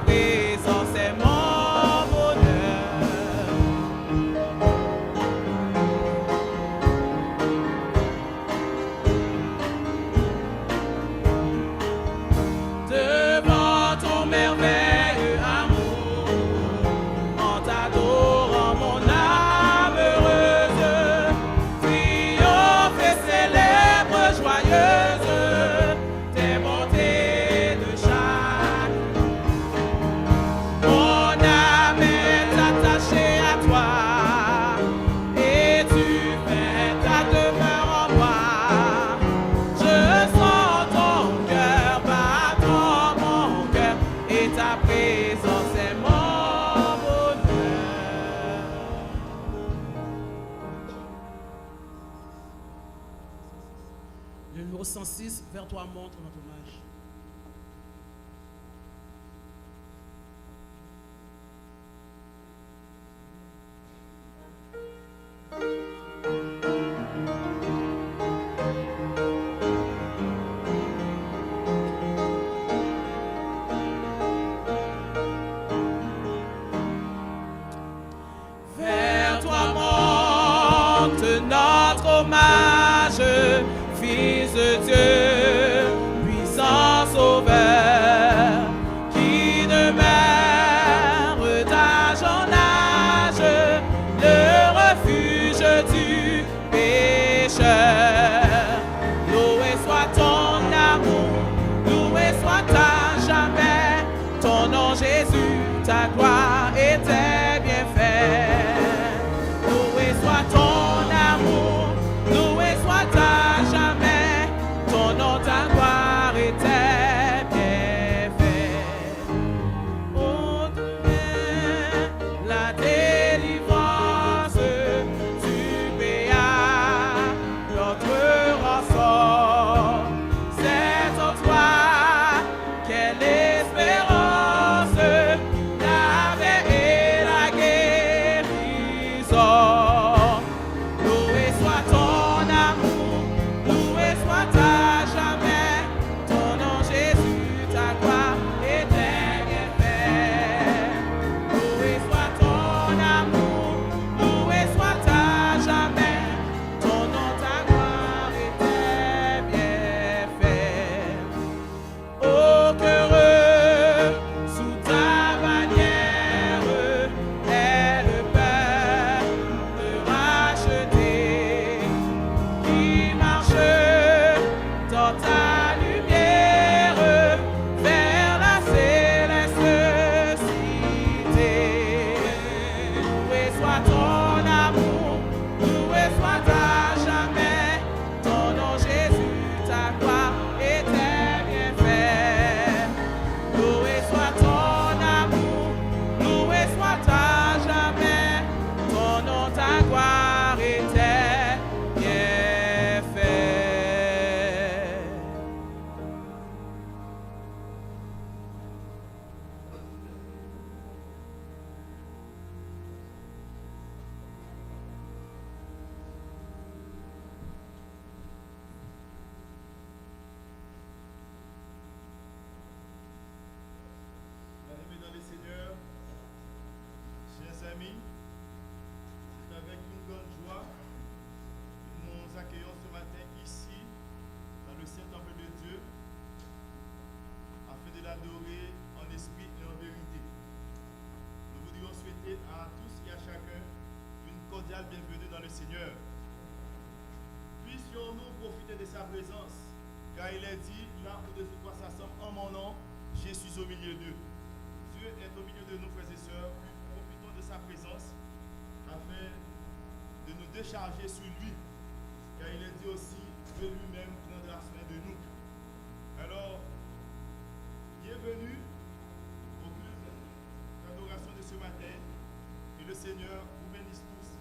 présence est mon bonheur. Devant ton merveilleux amour, en t'adorant mon âme heureuse, triomphe et célèbre joyeuse tes bontés de chaque. Mon âme est attachée à toi et tu fais ta demeure en moi. Je sens ton cœur battant mon cœur et ta présence est mon bonheur. Le numéro 106, vers toi montre notre hommage. Vers toi monte notre hommage, Fils de Dieu, puissant sauveur, qui demeure d'âge en âge, le refuge du pécheur. Loué soit ton amour, loué soit à jamais ton nom Jésus, ta gloire et tes bienfaits. Loué soit ton amour, loué soit à jamais ton nom, ta gloire et tes bienfaits. Oh, demain, la délivrance du péa, notre ressort, c'est en toi quelle espérance, la paix et la guérison. Loué soit ton amour, loué soit à jamais ton nom Jésus, ta gloire et tes bienfaits. Loué soit ton amour, loué soit à jamais ton nom, ta gloire et tes bienfaits. Oh, qu'heureux sous ta bannière est le Père de racheter, qui marche dans ta lumière vers la céleste cité. Loué soit ton amour, loué soit à jamais ton nom Jésus, ta gloire et tes bienfaits. Loué soit ton amour, loué soit à jamais ton nom, ta gloire et tes bienfaits. Bien-aimés dans le Seigneur, chers amis, c'est avec une grande joie que nous nous accueillons ce matin ici, dans le Saint-Temple de Dieu, afin de l'adorer en esprit et en vérité. Nous voudrions souhaiter à tous et à chacun une cordiale bienvenue dans le Seigneur. Puissions-nous profiter de sa présence, car il est dit, là où deux ou trois s'assemblent en mon nom, je suis au milieu d'eux. Dieu est au milieu de nous, frères et sœurs. Profitons de sa présence afin de nous décharger sur lui, car il est dit aussi, Dieu lui-même prendra soin de nous. Alors, bienvenue au culte d'adoration de ce matin. Que le Seigneur vous bénisse tous.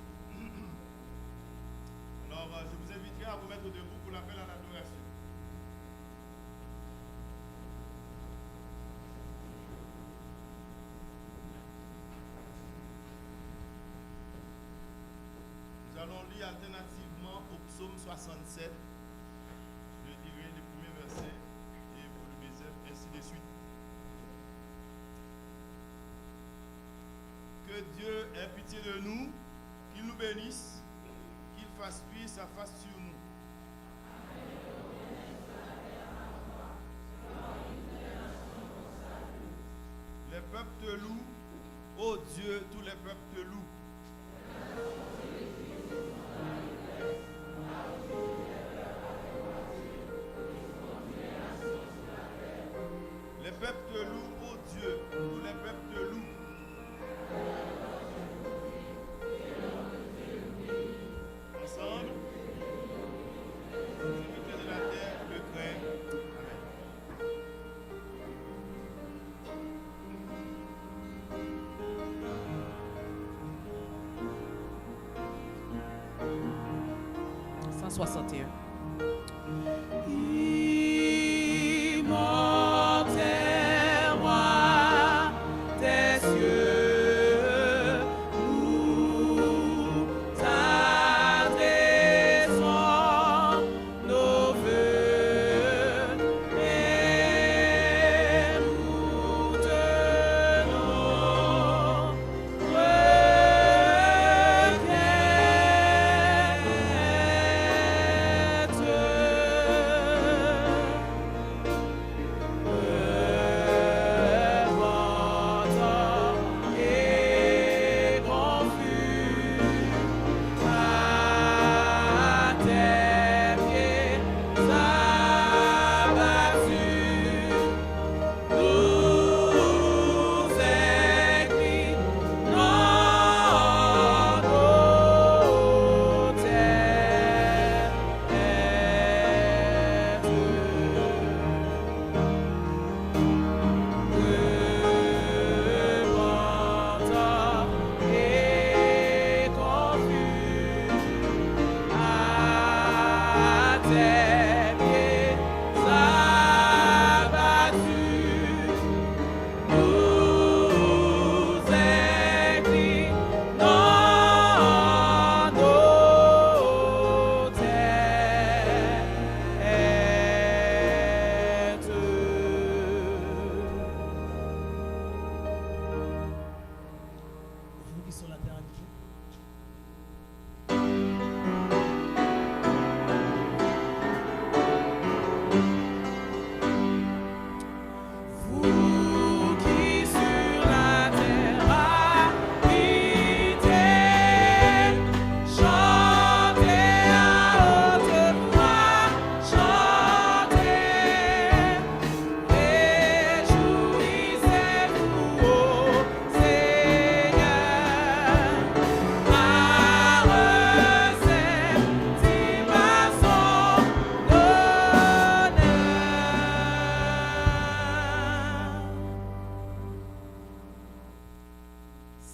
Alors, je vous inviterai à vous mettre debout pour l'appel à l'adoration. Nous allons lire alternativement au psaume 67. Je dirai le premier verset et pour le deuxième, ainsi de suite. Que Dieu ait pitié de nous, qu'il nous bénisse, qu'il fasse luire sa face sur nous. Les peuples te louent, ô Dieu, tous les peuples te louent. Les peuples te louent, ô Dieu, tous les peuples te louent. Ensemble, serviteurs de la terre, le craignent. Amen. 161.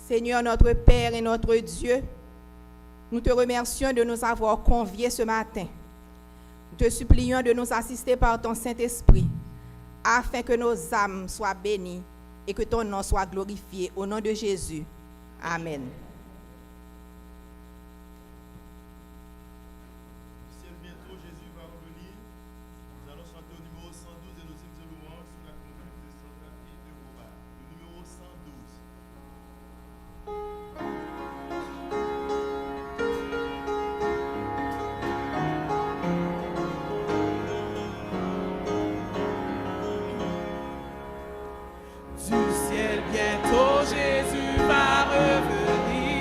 Seigneur notre Père et notre Dieu, nous te remercions de nous avoir conviés ce matin. Nous te supplions de nous assister par ton Saint-Esprit, afin que nos âmes soient bénies et que ton nom soit glorifié. Au nom de Jésus. Amen. Ciel, bientôt Jésus va revenir. Nous allons chanter au numéro 112 et nos hymnes de louange sous la conduite de Sandra et de Robert. Le numéro 112. Du ciel, bientôt Jésus va revenir.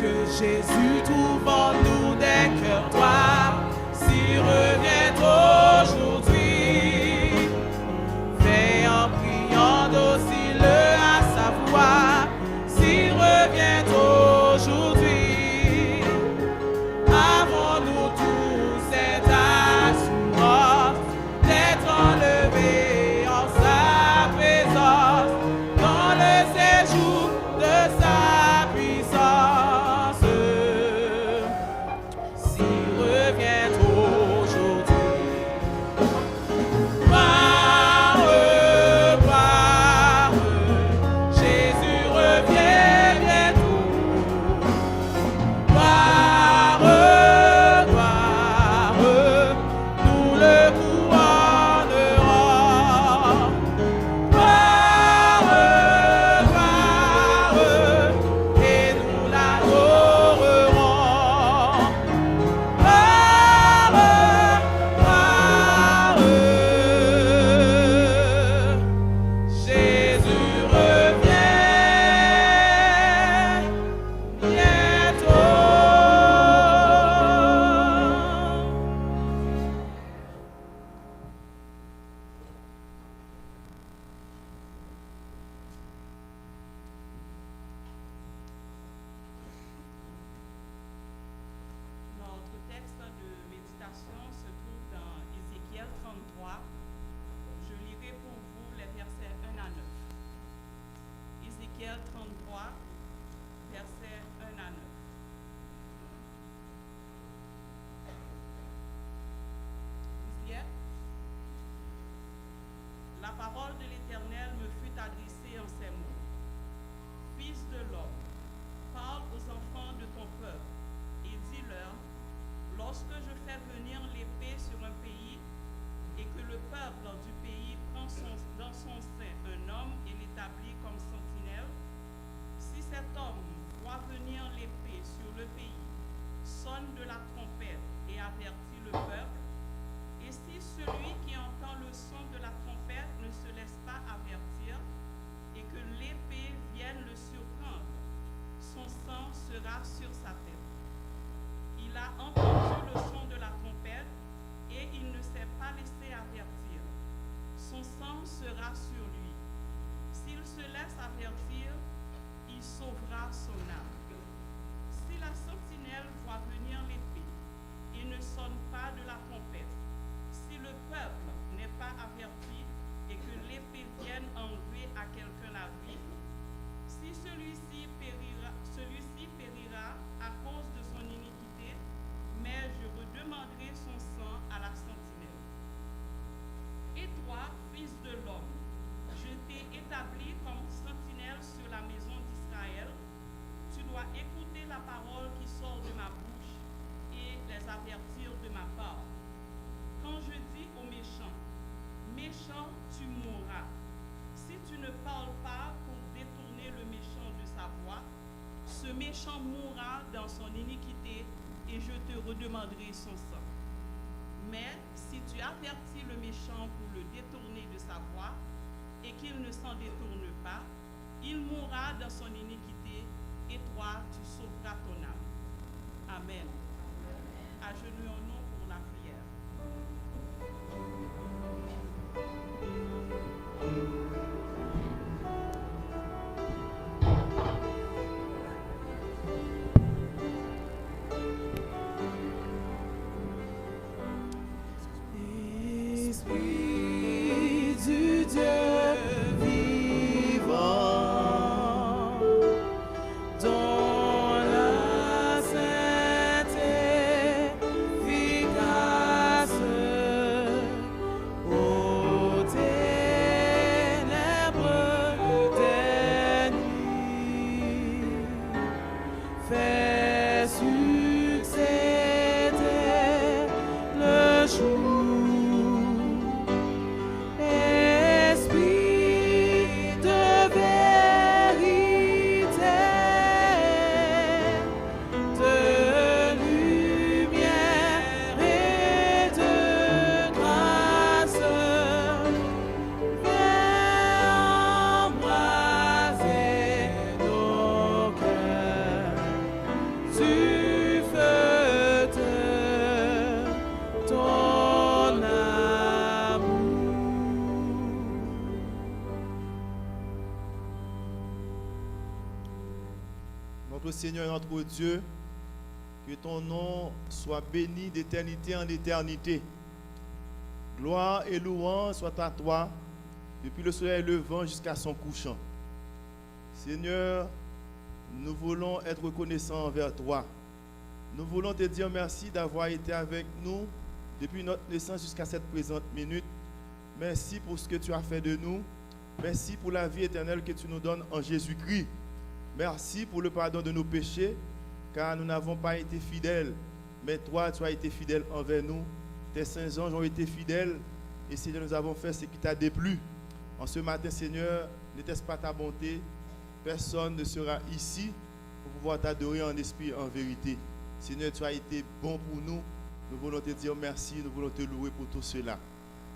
Que Jésus trouve en nous des cœurs droits, s'il revient aujourd'hui, veille en priant docile à sa voix, s'il revient aujourd'hui, avons-nous tous cette assurance d'être enlevés en sa présence dans le séjour de sa puissance. S'il revient aujourd'hui, gloire, gloire, Jésus revient bientôt. Gloire, gloire, nous le couronnerons. Gloire, gloire, et nous l'adorerons. Gloire, gloire, Jésus revient bientôt. Notre texte de méditation se trouve dans Ézéchiel 33. Je lirai pour vous les versets 1 à 9. Ézéchiel 33, versets 1 à 9. Vous y êtes? La parole de l'Éternel me fut adressée en ces mots. Fils de l'homme, parle aux enfants de ton peuple et dis-leur, lorsque je fais venir l'épée sur un pays et que le peuple du pays prend dans son sein un homme et l'établit comme sentinelle, si cet homme voit venir l'épée sur le pays, sonne de la trompette et avertit le peuple, et si celui qui entend le son de la trompette ne se laisse pas avertir, et que l'épée vienne le surprendre, son sang sera sur sa tête. Il a entendu le son de la trompette et il ne s'est pas laissé avertir. Son sang sera sur lui. S'il se laisse avertir, il sauvera son âme. Si la sentinelle voit venir l'épée et ne sonne pas de la trompette, si le peuple n'est pas averti et que l'épée vienne enlever à quelqu'un la vie, si celui-ci périra à cause de son iniquité, mais je redemanderai son sang à la sentinelle. Et toi, fils de l'homme, je t'ai établi comme sentinelle sur la maison d'Israël. Tu dois écouter la parole qui sort de ma bouche et les avertir de ma part. Quand je dis aux méchants, méchant, tu mourras. Si tu ne parles pas pour détourner le méchant de sa voie, ce méchant mourra dans son iniquité et je te redemanderai son sang. Mais si tu avertis le méchant pour le détourner de sa voie et qu'il ne s'en détourne pas, il mourra dans son iniquité et toi, tu sauveras ton âme. Amen. Agenouillons-nous pour la prière. Esprit du Dieu vivant, dans la sainte notre Seigneur et notre Dieu, que ton nom soit béni d'éternité en éternité. Gloire et louange soient à toi, depuis le soleil levant jusqu'à son couchant. Seigneur, nous voulons être reconnaissants envers toi. Nous voulons te dire merci d'avoir été avec nous depuis notre naissance jusqu'à cette présente minute. Merci pour ce que tu as fait de nous. Merci pour la vie éternelle que tu nous donnes en Jésus-Christ. Merci pour le pardon de nos péchés, car nous n'avons pas été fidèles. Mais toi, tu as été fidèle envers nous. Tes saints anges ont été fidèles. Et Seigneur, nous avons fait ce qui t'a déplu. En ce matin, Seigneur, n'était-ce pas ta bonté? Personne ne sera ici pour pouvoir t'adorer en esprit et en vérité. Seigneur, tu as été bon pour nous. Nous voulons te dire merci, nous voulons te louer pour tout cela.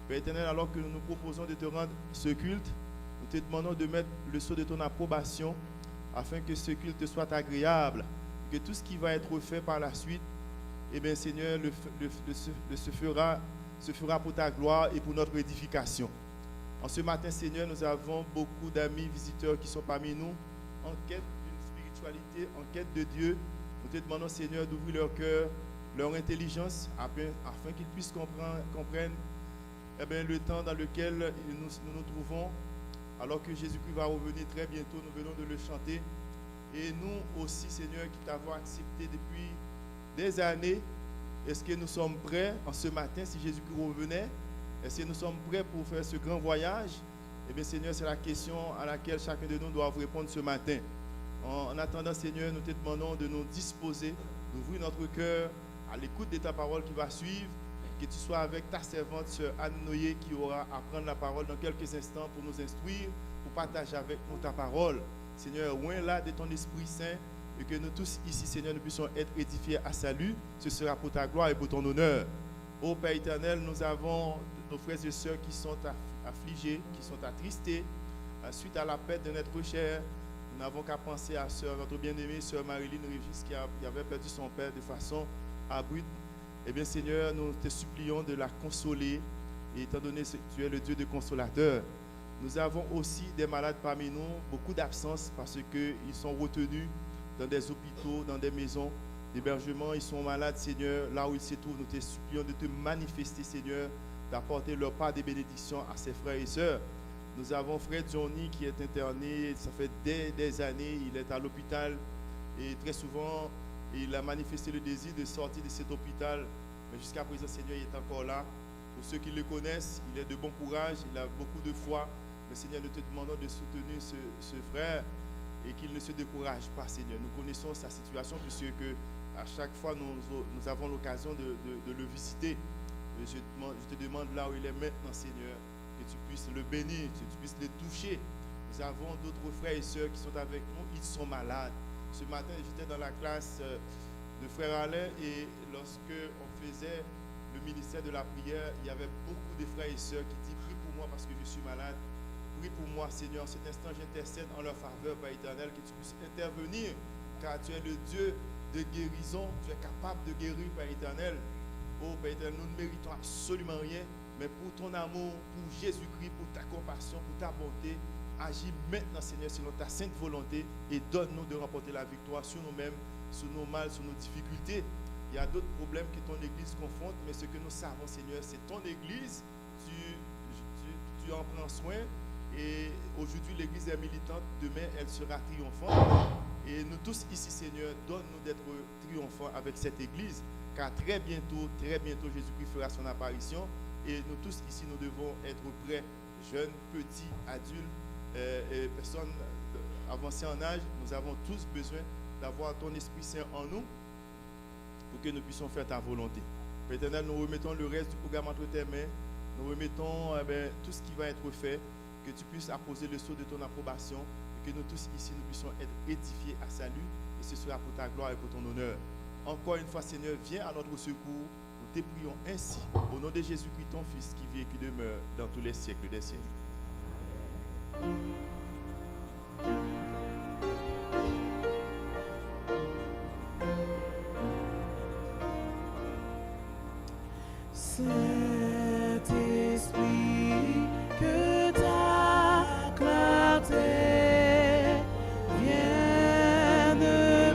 Père éternel, alors que nous nous proposons de te rendre ce culte, nous te demandons de mettre le sceau de ton approbation afin que ce culte soit agréable, que tout ce qui va être fait par la suite, eh bien Seigneur, se fera pour ta gloire et pour notre édification. En ce matin, Seigneur, nous avons beaucoup d'amis visiteurs qui sont parmi nous en quête d'une spiritualité, en quête de Dieu. Nous te demandons, Seigneur, d'ouvrir leur cœur, leur intelligence, afin qu'ils puissent comprendre le temps dans lequel nous trouvons, alors que Jésus-Christ va revenir très bientôt. Nous venons de le chanter. Et nous aussi, Seigneur, qui t'avons accepté depuis des années, est-ce que nous sommes prêts en ce matin si Jésus-Christ revenait? Est-ce que nous sommes prêts pour faire ce grand voyage? Eh bien, Seigneur, c'est la question à laquelle chacun de nous doit répondre ce matin. En attendant, Seigneur, nous te demandons de nous disposer, d'ouvrir notre cœur à l'écoute de ta parole qui va suivre. Que tu sois avec ta servante, Sœur Anne Noyer, qui aura à prendre la parole dans quelques instants pour nous instruire, pour partager avec nous ta parole. Seigneur, loin là de ton Esprit Saint, et que nous tous ici, Seigneur, nous puissions être édifiés à salut. Ce sera pour ta gloire et pour ton honneur. Ô Père éternel, nous avons nos frères et sœurs qui sont affligés, qui sont attristés suite à la perte de notre cher. Nous n'avons qu'à penser à notre bien-aimée Sœur Marilyn Régis qui avait perdu son père de façon abrupte. Eh bien, Seigneur, nous te supplions de la consoler, et étant donné que tu es le Dieu de consolateur. Nous avons aussi des malades parmi nous, beaucoup d'absence parce qu'ils sont retenus dans des hôpitaux, dans des maisons d'hébergement. Ils sont malades, Seigneur, là où ils se trouvent. Nous te supplions de te manifester, Seigneur, d'apporter leur part de bénédiction à ses frères et sœurs. Nous avons frère Johnny qui est interné, ça fait des années, il est à l'hôpital et très souvent, il a manifesté le désir de sortir de cet hôpital, mais jusqu'à présent, Seigneur, il est encore là. Pour ceux qui le connaissent, il est de bon courage, il a beaucoup de foi. Mais Seigneur, nous te demandons de soutenir ce frère et qu'il ne se décourage pas, Seigneur. Nous connaissons sa situation puisque à chaque fois, nous avons l'occasion de le visiter. Et je te demande là où il est maintenant, Seigneur, que tu puisses le bénir, que tu puisses le toucher. Nous avons d'autres frères et sœurs qui sont avec nous, ils sont malades. Ce matin, j'étais dans la classe de frère Alain et lorsque on faisait le ministère de la prière, il y avait beaucoup de frères et sœurs qui disent prie pour moi parce que je suis malade. Prie pour moi, Seigneur. En cet instant, j'intercède en leur faveur, Père éternel, que tu puisses intervenir, car tu es le Dieu de guérison. Tu es capable de guérir, Père éternel. Oh, Père éternel, nous ne méritons absolument rien, mais pour ton amour, pour Jésus-Christ, pour ta compassion, pour ta bonté, agis maintenant, Seigneur, selon ta sainte volonté et donne-nous de remporter la victoire sur nous-mêmes, sur nos mal, sur nos difficultés. Il y a d'autres problèmes que ton Église confronte, mais ce que nous savons, Seigneur, c'est ton Église. Tu en prends soin. Et aujourd'hui, l'Église est militante. Demain, elle sera triomphante. Et nous tous ici, Seigneur, donne-nous d'être triomphants avec cette Église. Car très bientôt, Jésus-Christ fera son apparition. Et nous tous ici, nous devons être prêts, jeunes, petits, adultes, et personnes avancées en âge. Nous avons tous besoin d'avoir ton Esprit Saint en nous pour que nous puissions faire ta volonté. Père éternel, nous remettons le reste du programme entre tes mains. Nous remettons tout ce qui va être fait, que tu puisses apposer le sceau de ton approbation et que nous tous ici, nous puissions être édifiés à salut. Et ce sera pour ta gloire et pour ton honneur. Encore une fois, Seigneur, viens à notre secours. Nous te prions ainsi, au nom de Jésus-Christ, ton Fils, qui vit et qui demeure dans tous les siècles des siècles. Saint-Esprit, que ta clarté vienne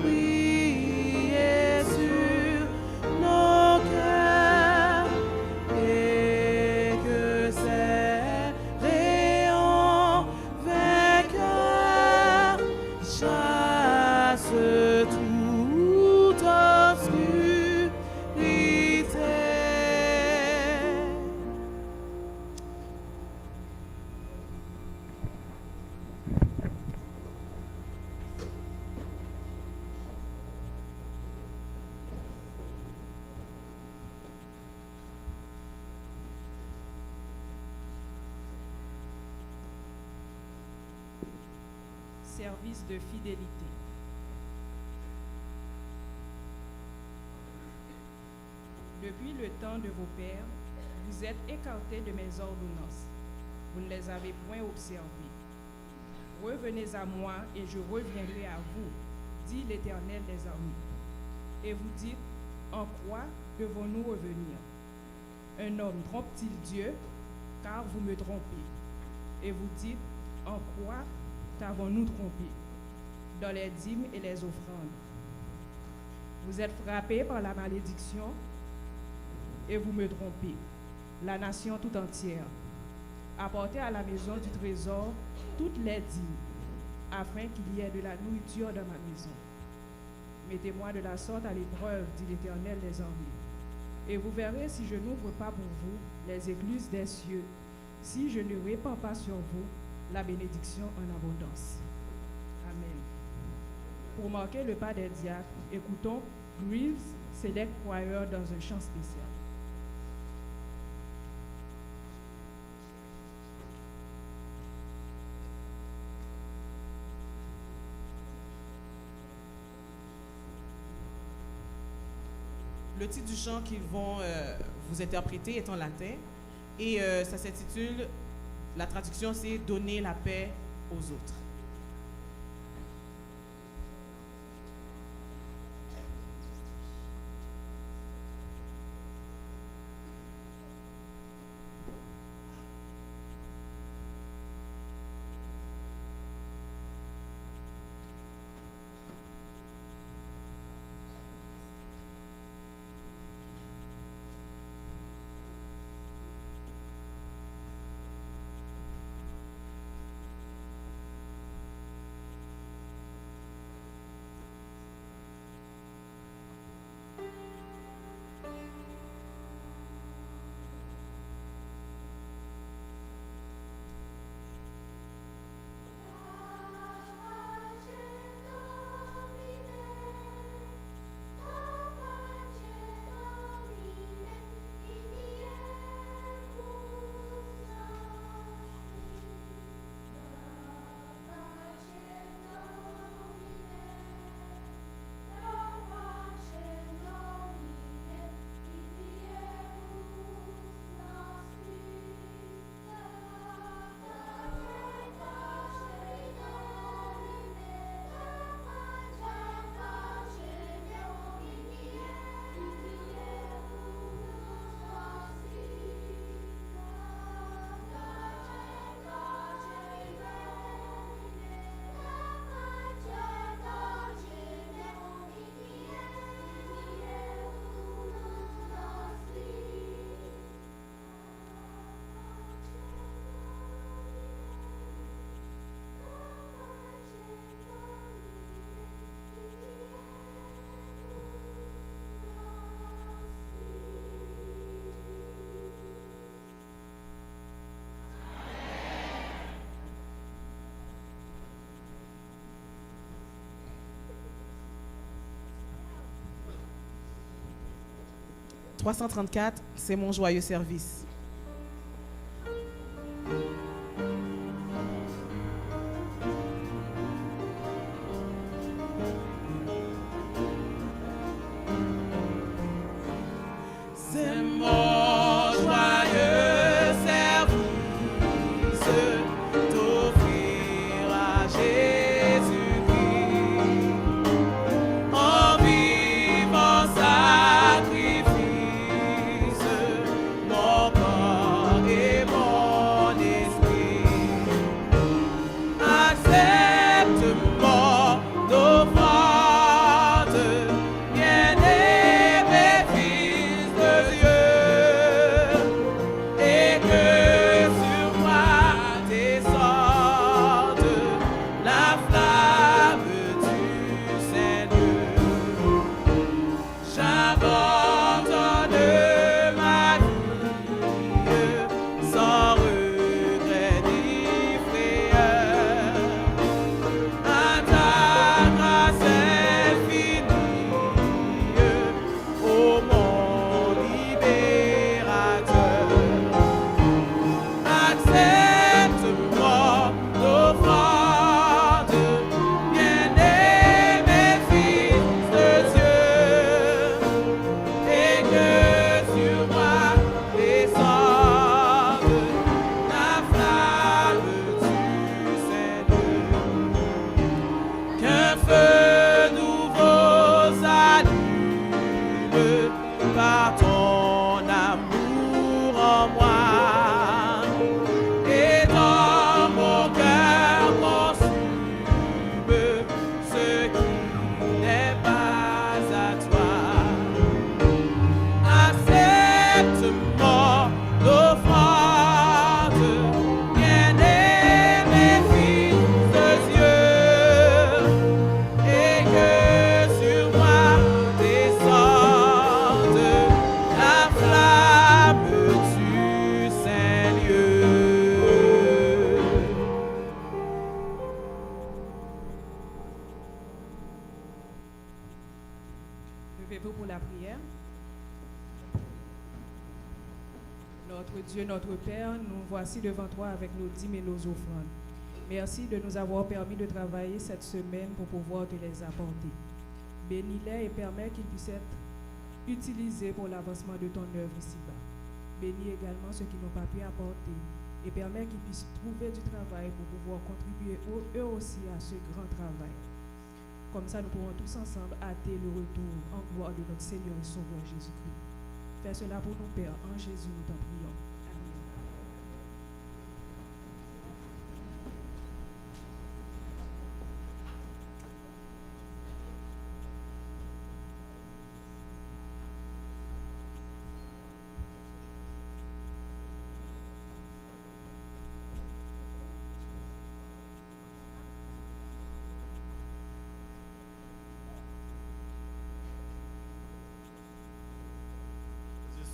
service de fidélité. Depuis le temps de vos pères, vous êtes écartés de mes ordonnances. Vous ne les avez point observées. Revenez à moi et je reviendrai à vous, dit l'Éternel des armées. Et vous dites, en quoi devons-nous revenir? Un homme trompe-t-il Dieu? Car vous me trompez. Et vous dites, en quoi t'avons-nous trompé? Dans les dîmes et les offrandes. Vous êtes frappés par la malédiction et vous me trompez, la nation tout entière. Apportez à la maison du trésor toutes les dîmes, afin qu'il y ait de la nourriture dans ma maison. Mettez-moi de la sorte à l'épreuve, dit l'Éternel des armées. Et vous verrez si je n'ouvre pas pour vous les écluses des cieux, si je ne répands pas sur vous la bénédiction en abondance. Amen. Pour marquer le pas des diacres, écoutons Greaves Select Choir dans un chant spécial. Le titre du chant qu'ils vont vous interpréter est en latin et ça s'intitule, la traduction c'est « Donner la paix aux autres ». « 334, c'est mon joyeux service. » C'est mon joyeux service d'offrir à Jésus-Christ en vivant sacrifice mon corps. un feu nouveau s'allume par ton amour en moi. Et dans mon cœur consume ce qui n'est pas à toi. Accepte mon offrande, bien-aimé fils de Dieu, et que sur moi descende la flamme du Saint-Lieu. Levez-vous pour la prière. Notre Dieu, notre Père, nous voici devant toi avec nos dîmes et nos offrandes. Merci de nous avoir permis de travailler cette semaine pour pouvoir te les apporter. Bénis-les et permets qu'ils puissent être utilisés pour l'avancement de ton œuvre ici-bas. Bénis également ceux qui n'ont pas pu apporter et permets qu'ils puissent trouver du travail pour pouvoir contribuer eux aussi à ce grand travail. Comme ça, nous pourrons tous ensemble hâter le retour en gloire de notre Seigneur et Sauveur Jésus-Christ. Fais cela pour nous, Père, en Jésus, nous t'en prions. Amen.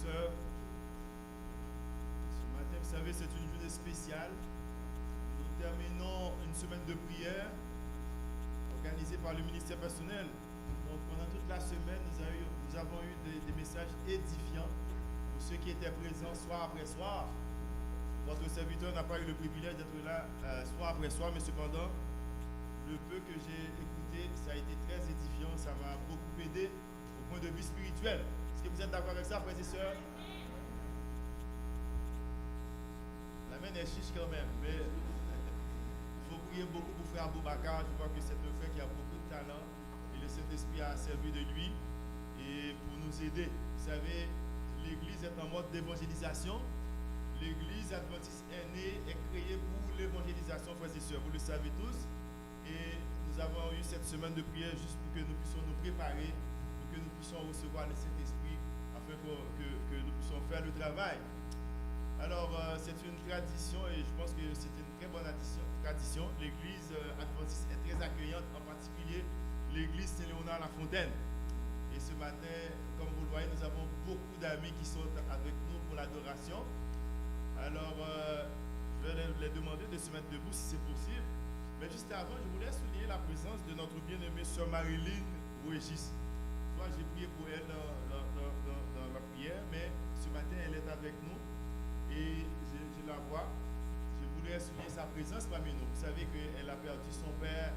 Sœurs, ce matin, vous savez, c'est une journée spéciale. Nous terminons une semaine de prière organisée par le ministère personnel. Donc, pendant toute la semaine, nous avons eu des messages édifiants pour ceux qui étaient présents soir après soir. Votre serviteur n'a pas eu le privilège d'être là soir après soir, mais cependant, le peu que j'ai écouté, ça a été très édifiant, ça m'a beaucoup aidé au point de vue spirituel. Est-ce que vous êtes d'accord avec ça, frères et sœurs? La main est chiche quand même, mais il faut prier beaucoup pour frère Boubacar. Je vois que c'est un frère qui a beaucoup de talent et le Saint-Esprit a servi de lui et pour nous aider. Vous savez, l'Église est en mode d'évangélisation. L'Église adventiste est née et créée pour l'évangélisation, frères et sœurs. Vous le savez tous. Et nous avons eu cette semaine de prière juste pour que nous puissions nous préparer, pour que nous puissions recevoir le Saint-Esprit, afin que nous puissions faire le travail. Alors, c'est une tradition et je pense que c'est une très bonne tradition. L'Église adventiste est très accueillante, en particulier l'Église Saint-Léonard-la-Fontaine. Et ce matin, comme vous le voyez, nous avons beaucoup d'amis qui sont avec nous pour l'adoration. Alors, je vais les demander de se mettre debout si c'est possible. Mais juste avant, je voulais souligner la présence de notre bien-aimée sœur Marilyn Régis. Moi, j'ai prié pour elle dans la prière, mais ce matin, elle est avec nous et je la vois. Je voulais souligner sa présence parmi nous. Vous savez qu'elle a perdu son père,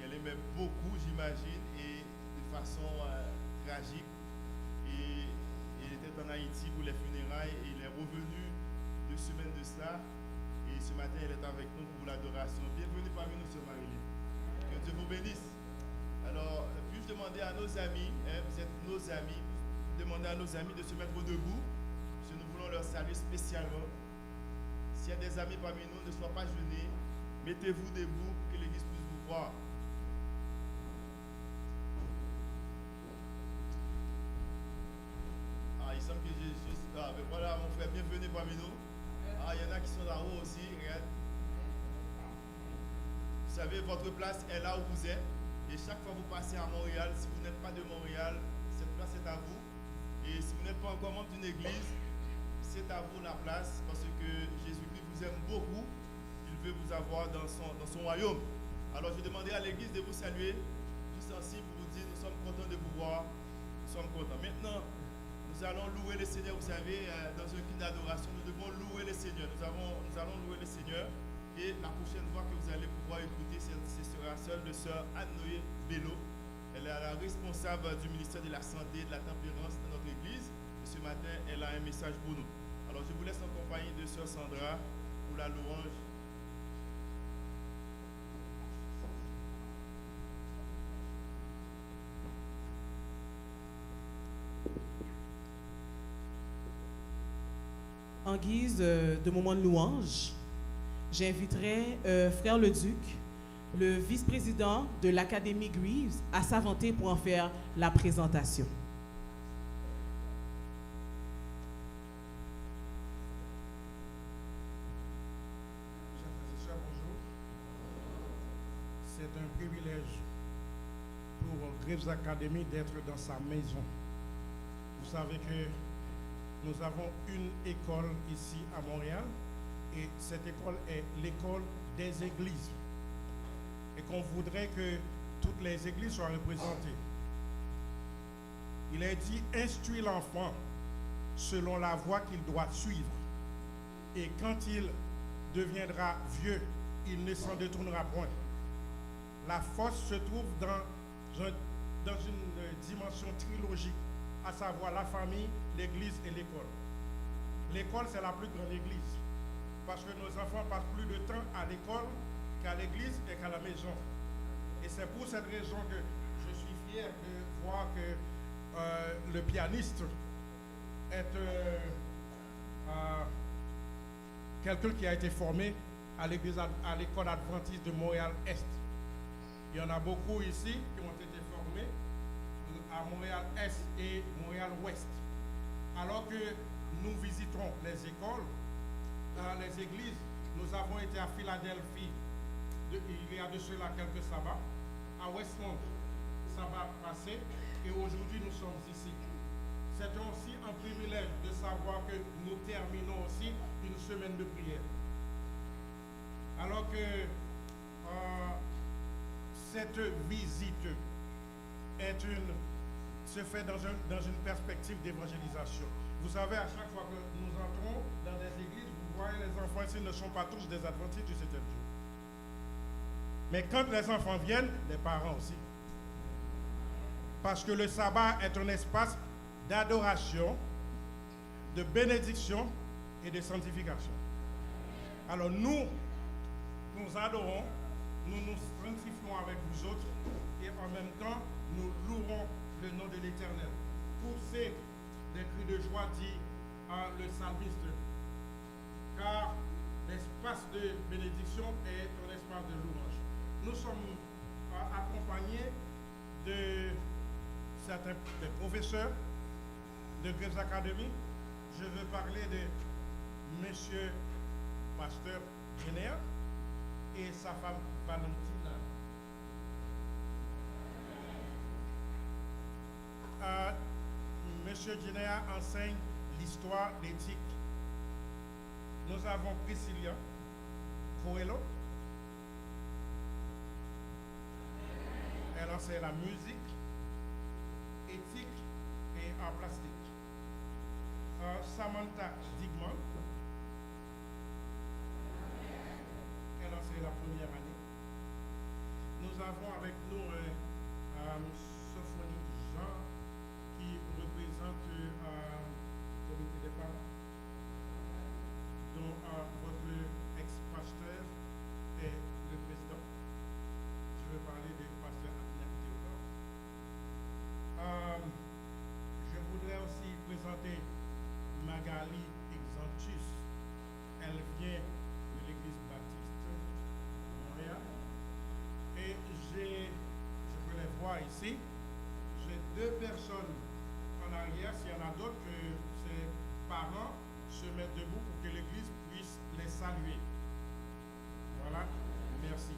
qu'elle aimait beaucoup, j'imagine, et de façon tragique. Et elle était en Haïti pour les funérailles et il est revenu 2 semaines de cela. Et ce matin, elle est avec nous pour l'adoration. Bienvenue parmi nous, sœur Marilyn. Que Dieu vous bénisse. Alors, puis-je demander à nos amis, vous êtes nos amis, demander à nos amis de se mettre debout, parce que nous voulons leur saluer spécialement. S'il y a des amis parmi nous, ne soyez pas gênés. Mettez-vous debout pour que l'Église puisse vous voir. Ah, il semble que j'ai juste... Ah, ben voilà, mon frère, bienvenue parmi nous. Ah, il y en a qui sont là-haut aussi, regarde. Vous savez, votre place est là où vous êtes. Et chaque fois que vous passez à Montréal, si vous n'êtes pas de Montréal, cette place est à vous. Et si vous n'êtes pas encore membre d'une église, c'est à vous la place parce que Jésus-Christ vous aime beaucoup. Il veut vous avoir dans son royaume. Alors je demanderai à l'église de vous saluer, juste ainsi pour vous dire, nous sommes contents de vous voir. Nous sommes contents. Maintenant, nous allons louer le Seigneur. Vous savez, dans un culte d'adoration, nous devons louer le Seigneur. Nous allons louer le Seigneur. Et la prochaine fois que vous allez pouvoir écouter, ce sera celle de sœur Anne-Noé Bello. Elle est la responsable du ministère de la Santé et de la Tempérance de notre église. Et ce matin, elle a un message pour nous. Alors, je vous laisse en compagnie de sœur Sandra pour la louange. en guise de moment de louange, j'inviterai Frère Leduc, le vice-président de l'Académie Greaves, à s'avancer pour en faire la présentation. Chers frères et sœurs, bonjour. C'est un privilège pour Greaves Academy d'être dans sa maison. Vous savez que nous avons une école ici à Montréal et cette école est l'école des églises. Et qu'on voudrait que toutes les églises soient représentées. Il est dit, instruis l'enfant selon la voie qu'il doit suivre. Et quand il deviendra vieux, il ne s'en détournera point. La force se trouve dans une dimension trilogique, à savoir la famille, l'église et l'école. L'école, c'est la plus grande église, parce que nos enfants passent plus de temps à l'école qu'à l'église et qu'à la maison. Et c'est pour cette raison que je suis fier de voir que le pianiste est quelqu'un qui a été formé à l'école adventiste de Montréal-Est. Il y en a beaucoup ici qui ont été formés à Montréal-Est et Montréal-Ouest. Alors que nous visitons les écoles, les églises, nous avons été à Philadelphie il y a de cela quelques sabbats, à Westmont, sabbat passé, et aujourd'hui nous sommes ici. C'est aussi un privilège de savoir que nous terminons aussi une semaine de prière. Alors que cette visite se fait dans une perspective d'évangélisation. Vous savez, à chaque fois que nous entrons dans des églises, vous voyez les enfants ici ne sont pas tous des adventistes du 7e jour. Mais quand les enfants viennent, les parents aussi. Parce que le sabbat est un espace d'adoration, de bénédiction et de sanctification. Alors nous adorons, nous nous sanctifions avec vous autres et en même temps, nous louerons le nom de l'Éternel. Poussez des cris de joie, dit le psalmiste, car l'espace de bénédiction est un espace de louange. Nous sommes accompagnés de certains des professeurs de Greaves Academy. Je veux parler de Monsieur Pasteur Généa et sa femme Valentina. Monsieur Généa enseigne l'histoire d'éthique. Nous avons Priscilla Coelho. Elle enseigne la musique, éthique et art plastique. Samantha Digman. Elle enseigne la première année. Nous avons avec nous Sophonie Jean qui représente le comité des parents, dont votre ex-pasteur est le président. Je veux parler du pasteur Adrien Théodore. Je voudrais aussi présenter Magali Exantus. Elle vient de l'église baptiste de Montréal. Et je peux les voir ici. J'ai 2 personnes en arrière. S'il y en a d'autres, que ces parents se mettent debout pour que l'église puisse les saluer. Voilà. Merci.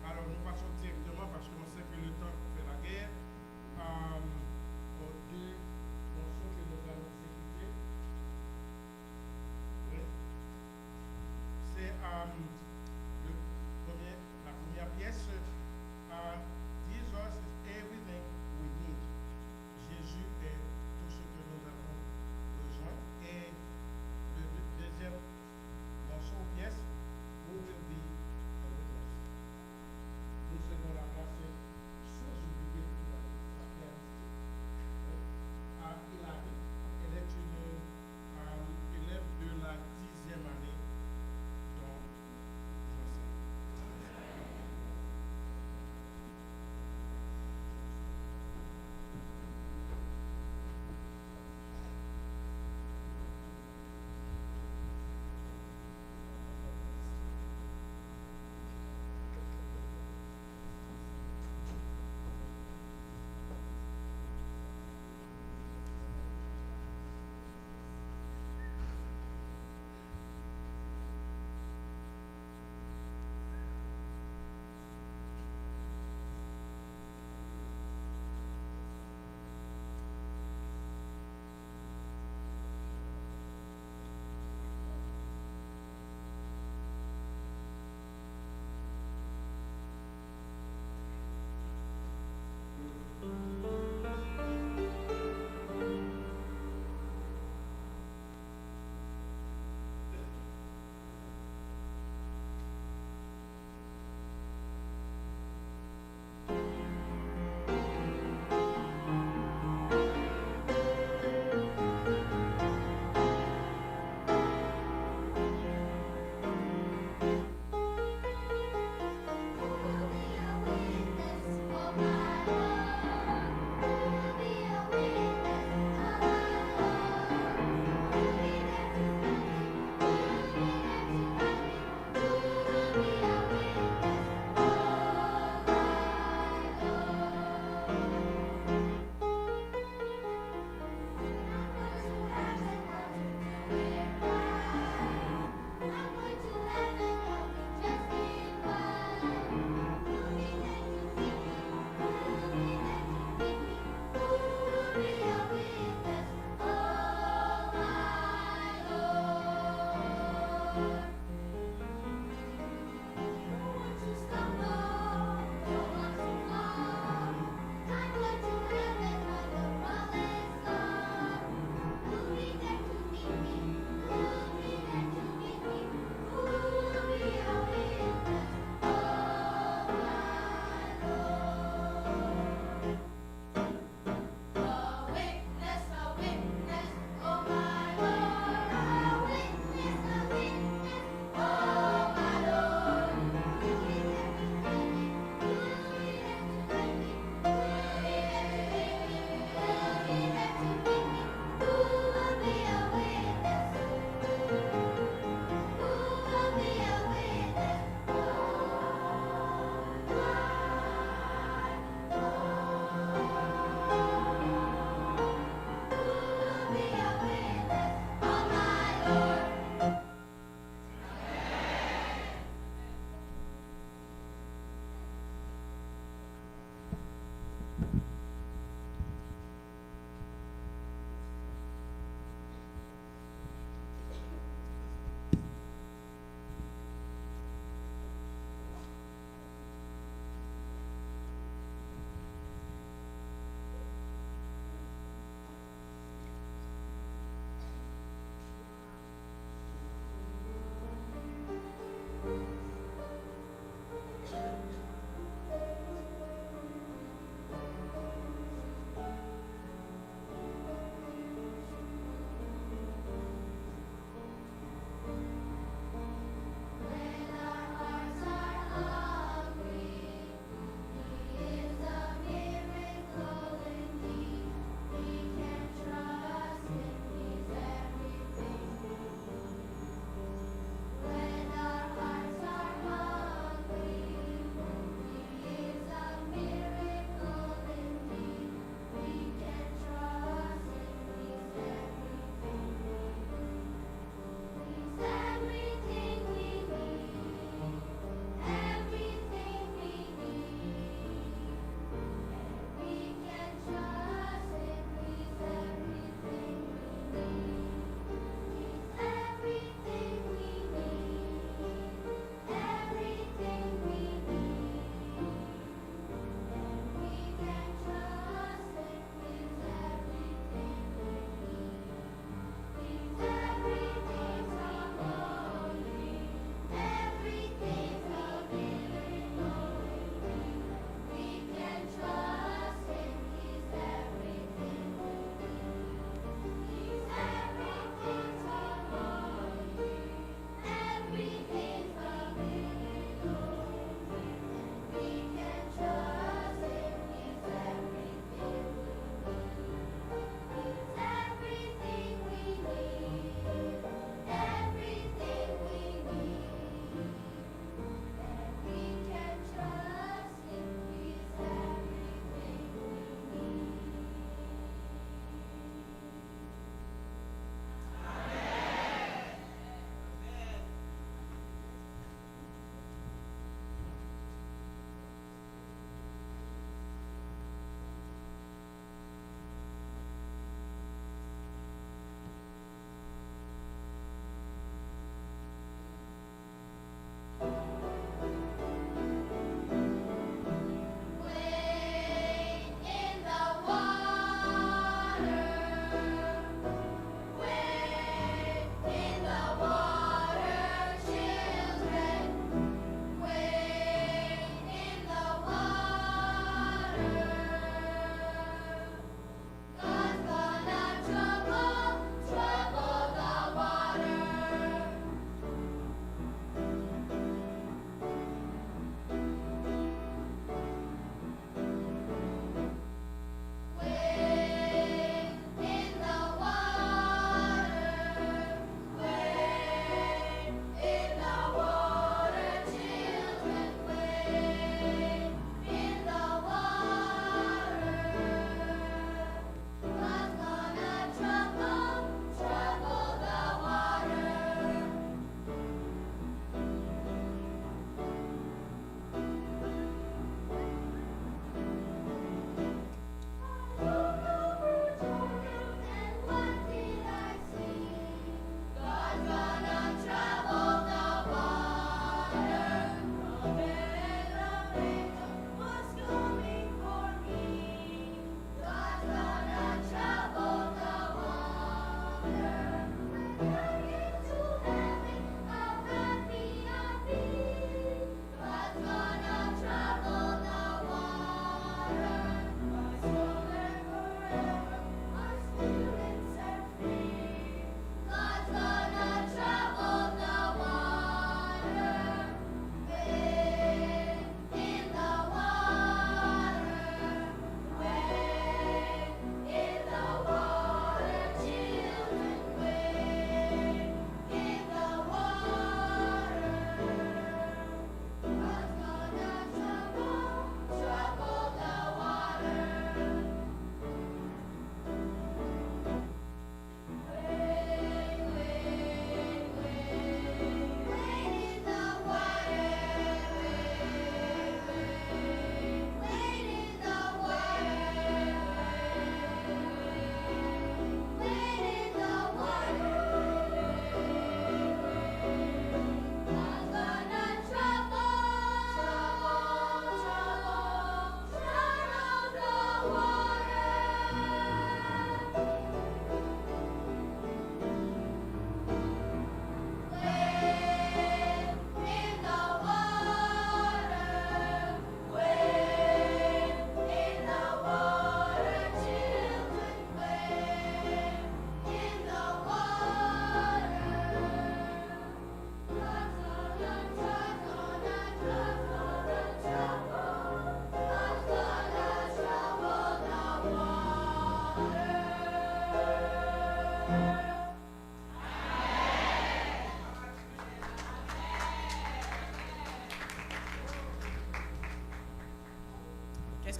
Alors nous passons directement, parce qu'on sait que le temps fait la guerre, aux 2 morceaux que nous allons exécuter. Oui. C'est la première pièce. Jesus is everything we need. Jésus est tout ce que nous avons besoin. Et le deuxième morceau, pièce, Who will be a witness. Nous serons la place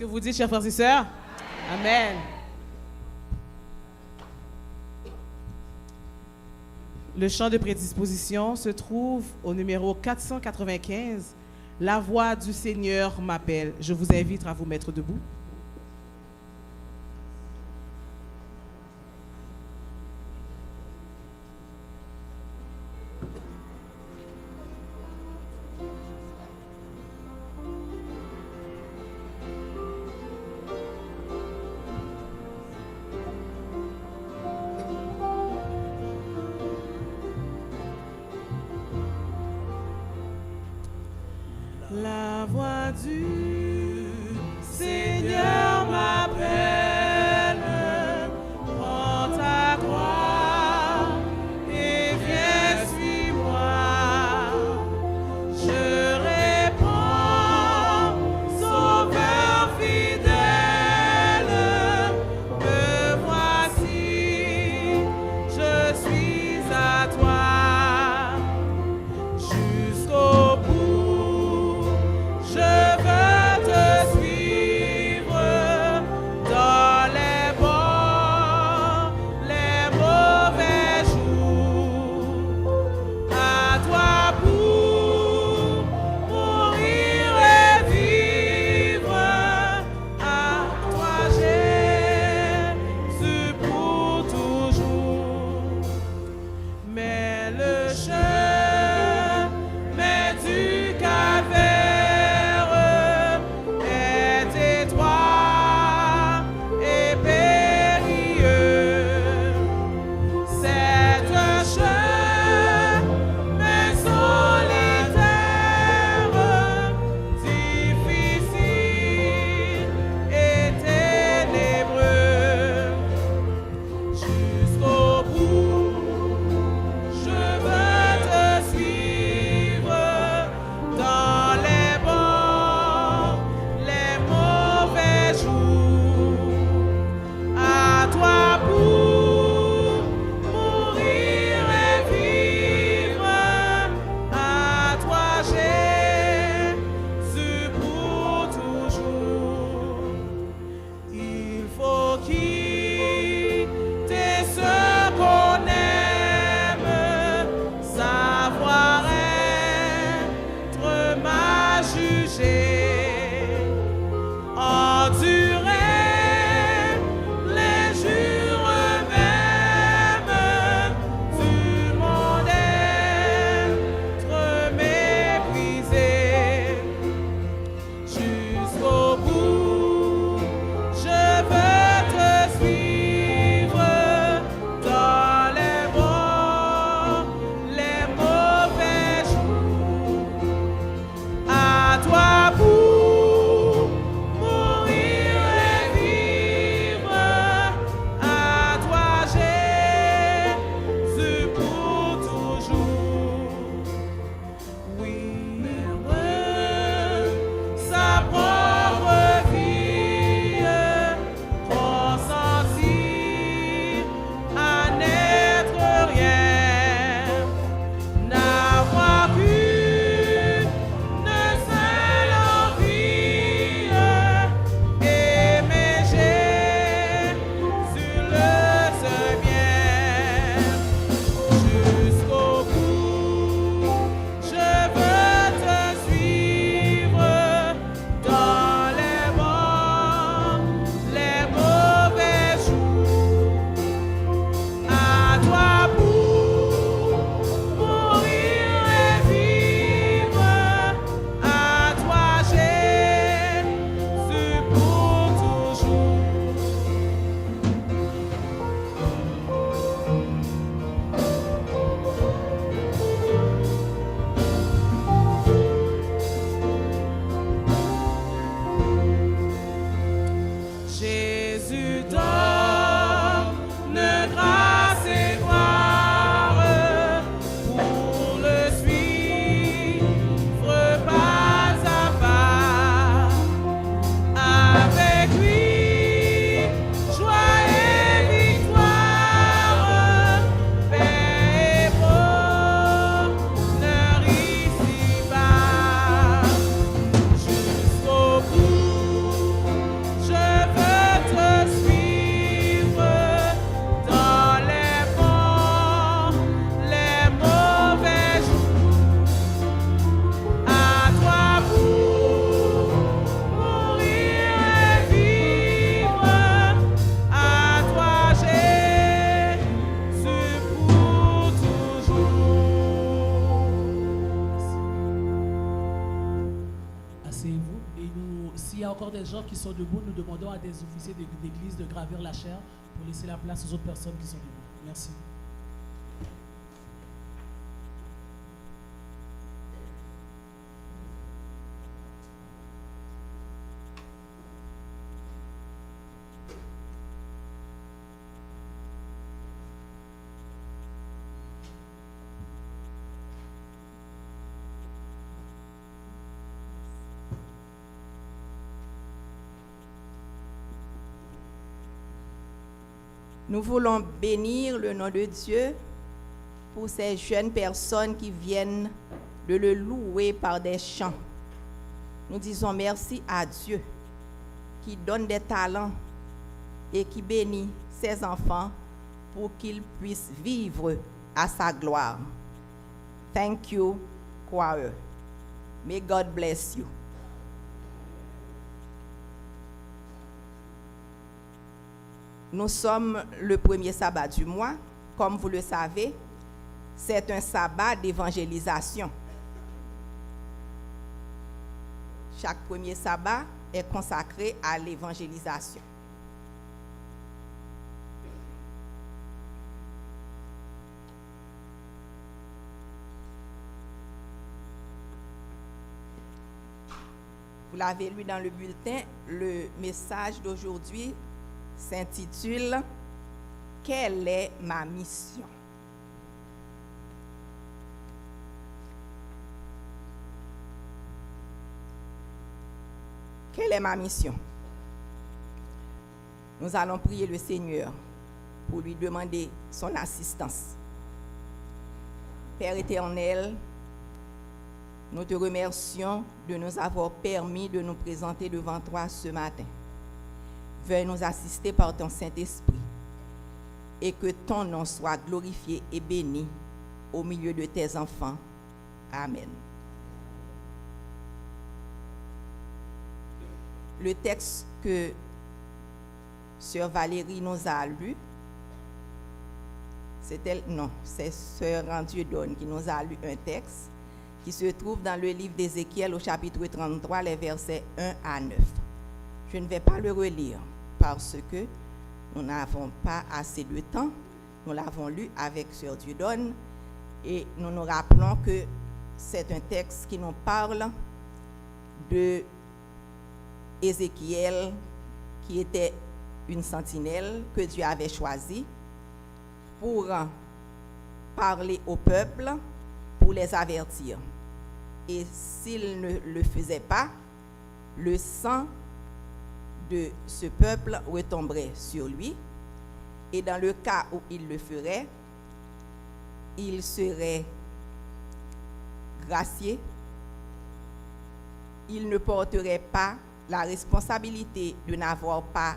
que vous dites, chers frères et sœurs? Amen. Le chant de prédisposition se trouve au numéro 495. La voix du Seigneur m'appelle. Je vous invite à vous mettre debout. La voix du Seigneur m'appelle, prends ta croix et viens, suis-moi. Je réponds, Sauveur fidèle, me voici, je suis à toi jusqu'au bout. Je veux les gens qui sont debout, nous demandons à des officiers d'église de gravir la chaire pour laisser la place aux autres personnes qui sont debout. Merci. Nous voulons bénir le nom de Dieu pour ces jeunes personnes qui viennent de le louer par des chants. Nous disons merci à Dieu qui donne des talents et qui bénit ses enfants pour qu'ils puissent vivre à sa gloire. Thank you, choir. May God bless you. Nous sommes le premier sabbat du mois. Comme vous le savez, c'est un sabbat d'évangélisation. Chaque premier sabbat est consacré à l'évangélisation. Vous l'avez lu dans le bulletin, le message d'aujourd'hui s'intitule « Quelle est ma mission ?» Quelle est ma mission? Nous allons prier le Seigneur pour lui demander son assistance. Père éternel, nous te remercions de nous avoir permis de nous présenter devant toi ce matin. Veuille nous assister par ton Saint-Esprit et que ton nom soit glorifié et béni au milieu de tes enfants. Amen. Le texte que Sœur Valérie nous a lu, c'est Sœur Randieudonne qui nous a lu un texte qui se trouve dans le livre d'Ézéchiel au chapitre 33, les versets 1 à 9. Je ne vais pas le relire parce que nous n'avons pas assez de temps. Nous l'avons lu avec Sœur Dieudonne et nous nous rappelons que c'est un texte qui nous parle de Ézéchiel qui était une sentinelle que Dieu avait choisie pour parler au peuple, pour les avertir. Et s'il ne le faisait pas, le sang de ce peuple retomberait sur lui. Et dans le cas où il le ferait, il serait gracié. Il ne porterait pas la responsabilité de n'avoir pas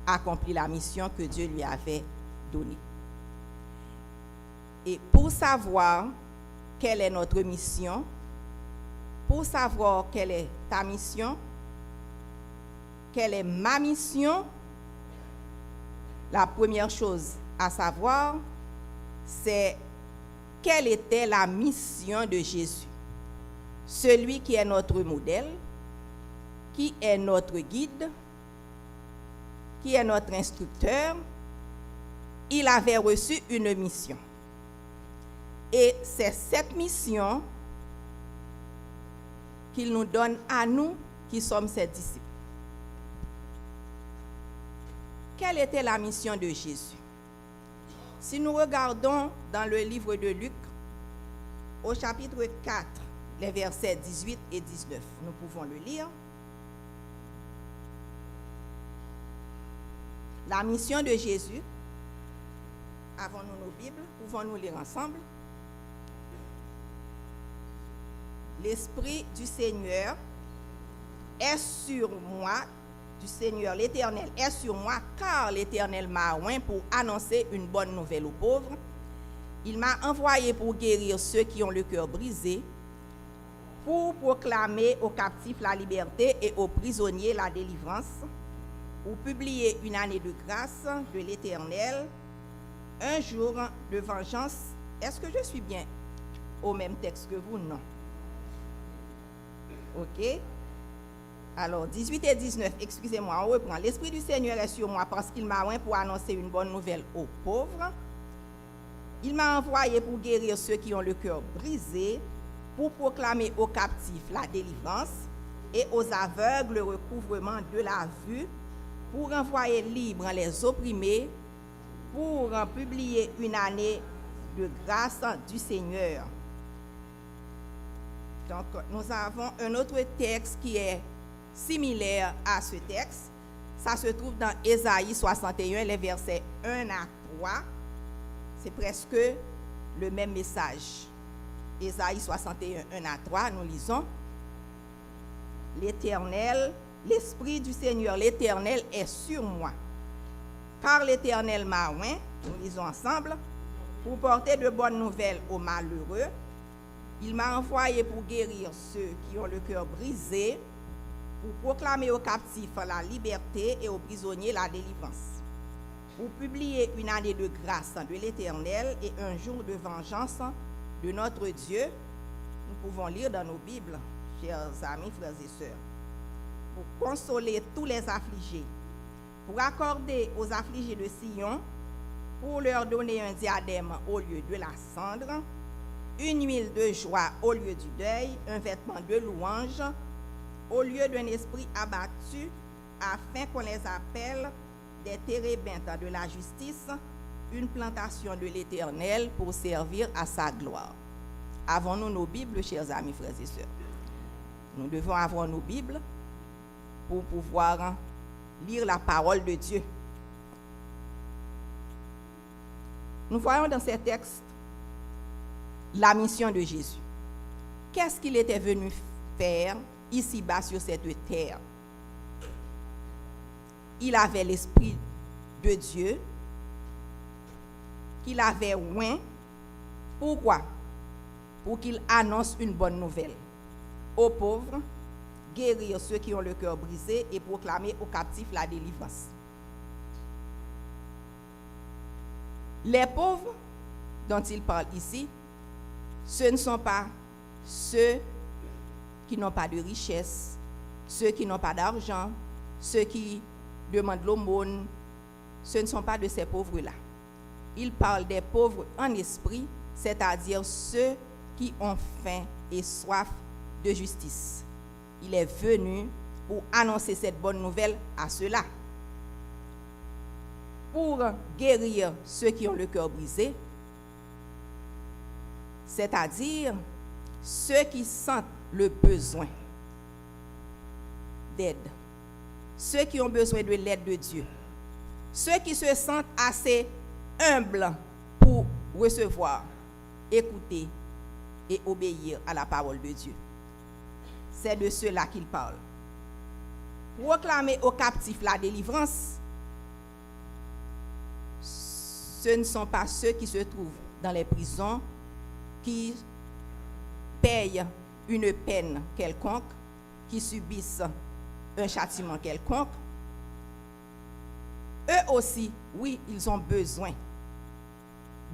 accompli la mission que Dieu lui avait donnée. Et pour savoir quelle est notre mission, pour savoir quelle est ta mission, quelle est ma mission, la première chose à savoir, c'est quelle était la mission de Jésus. Celui qui est notre modèle, qui est notre guide, qui est notre instructeur, il avait reçu une mission. Et c'est cette mission qu'il nous donne à nous qui sommes ses disciples. Quelle était la mission de Jésus? Si nous regardons dans le livre de Luc, au chapitre 4, les versets 18 et 19, nous pouvons le lire. La mission de Jésus, avons-nous nos Bibles? Pouvons-nous lire ensemble? L'Esprit du Seigneur est sur moi, du Seigneur l'Éternel est sur moi, car l'Éternel m'a oint pour annoncer une bonne nouvelle aux pauvres. Il m'a envoyé pour guérir ceux qui ont le cœur brisé, pour proclamer aux captifs la liberté et aux prisonniers la délivrance, pour publier une année de grâce de l'Éternel, un jour de vengeance. Est-ce que je suis bien au même texte que vous? Non. OK. Alors, 18 et 19, excusez-moi, on reprend. L'Esprit du Seigneur est sur moi parce qu'il m'a oint pour annoncer une bonne nouvelle aux pauvres. Il m'a envoyé pour guérir ceux qui ont le cœur brisé, pour proclamer aux captifs la délivrance et aux aveugles le recouvrement de la vue, pour envoyer libres les opprimés, pour publier une année de grâce du Seigneur. Donc, nous avons un autre texte qui est similaire à ce texte. Ça se trouve dans Ésaïe 61, les versets 1 à 3. C'est presque le même message. Ésaïe 61, 1 à 3, nous lisons. L'Éternel, l'Esprit du Seigneur, l'Éternel est sur moi. Car l'Éternel m'a oint, nous lisons ensemble, pour porter de bonnes nouvelles aux malheureux. Il m'a envoyé pour guérir ceux qui ont le cœur brisé, pour proclamer aux captifs la liberté et aux prisonniers la délivrance, pour publier une année de grâce de l'Éternel et un jour de vengeance de notre Dieu. Nous pouvons lire dans nos Bibles, chers amis, frères et sœurs, pour consoler tous les affligés, pour accorder aux affligés de Sion, pour leur donner un diadème au lieu de la cendre, une huile de joie au lieu du deuil, un vêtement de louange au lieu d'un esprit abattu, afin qu'on les appelle des térébintes de la justice, une plantation de l'Éternel pour servir à sa gloire. Avons-nous nos Bibles, chers amis, frères et sœurs? Nous devons avoir nos Bibles pour pouvoir lire la parole de Dieu. Nous voyons dans ces textes la mission de Jésus. Qu'est-ce qu'il était venu faire ici-bas sur cette terre? Il avait l'Esprit de Dieu qu'il avait oint. Pourquoi? Pour qu'il annonce une bonne nouvelle aux pauvres, guérir ceux qui ont le cœur brisé et proclamer aux captifs la délivrance. Les pauvres dont il parle ici, ce ne sont pas ceux qui n'ont pas de richesse, ceux qui n'ont pas d'argent, ceux qui demandent l'aumône. Ce ne sont pas de ces pauvres-là. Il parle des pauvres en esprit, c'est-à-dire ceux qui ont faim et soif de justice. Il est venu pour annoncer cette bonne nouvelle à ceux-là, pour guérir ceux qui ont le cœur brisé, c'est-à-dire ceux qui sentent le besoin d'aide, ceux qui ont besoin de l'aide de Dieu, ceux qui se sentent assez humbles pour recevoir, écouter et obéir à la parole de Dieu. C'est de cela qu'il parle. Proclamer aux captifs la délivrance, ce ne sont pas ceux qui se trouvent dans les prisons, qui payent une peine quelconque, qui subissent un châtiment quelconque. Eux aussi, oui, ils ont besoin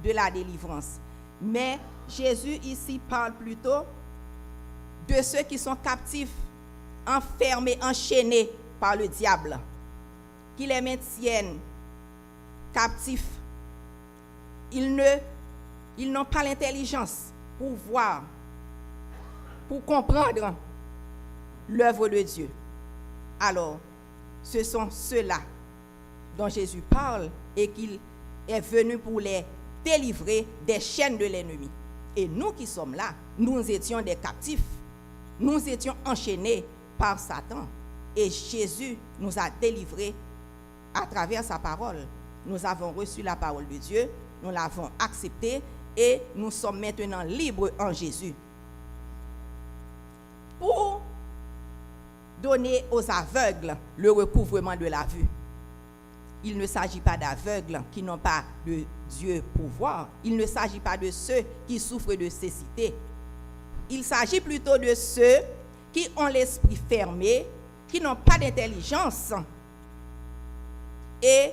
de la délivrance. Mais Jésus ici parle plutôt de ceux qui sont captifs, enfermés, enchaînés par le diable, qui les maintiennent captifs. Ils n'ont pas l'intelligence pour voir, pour comprendre l'œuvre de Dieu. Alors, ce sont ceux-là dont Jésus parle et qu'il est venu pour les délivrer des chaînes de l'ennemi. Et nous qui sommes là, nous étions des captifs. Nous étions enchaînés par Satan. Et Jésus nous a délivrés à travers sa parole. Nous avons reçu la parole de Dieu, nous l'avons acceptée et nous sommes maintenant libres en Jésus. Pour donner aux aveugles le recouvrement de la vue. Il ne s'agit pas d'aveugles qui n'ont pas de Dieu pour voir. Il ne s'agit pas de ceux qui souffrent de cécité. Il s'agit plutôt de ceux qui ont l'esprit fermé, qui n'ont pas d'intelligence. Et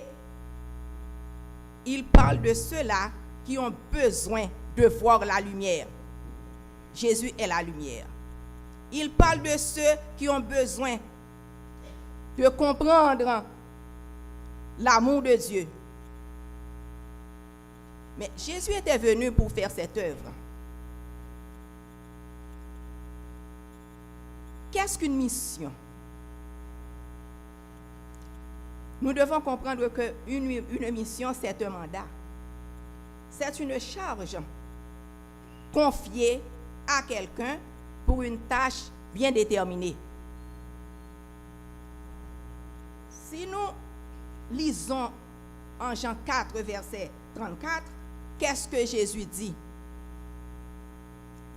il parle de ceux-là qui ont besoin de voir la lumière. Jésus est la lumière. Il parle de ceux qui ont besoin de comprendre l'amour de Dieu. Mais Jésus était venu pour faire cette œuvre. Qu'est-ce qu'une mission? Nous devons comprendre qu'une mission, c'est un mandat. C'est une charge confiée à quelqu'un pour une tâche bien déterminée. Si nous lisons en Jean 4, verset 34, qu'est-ce que Jésus dit?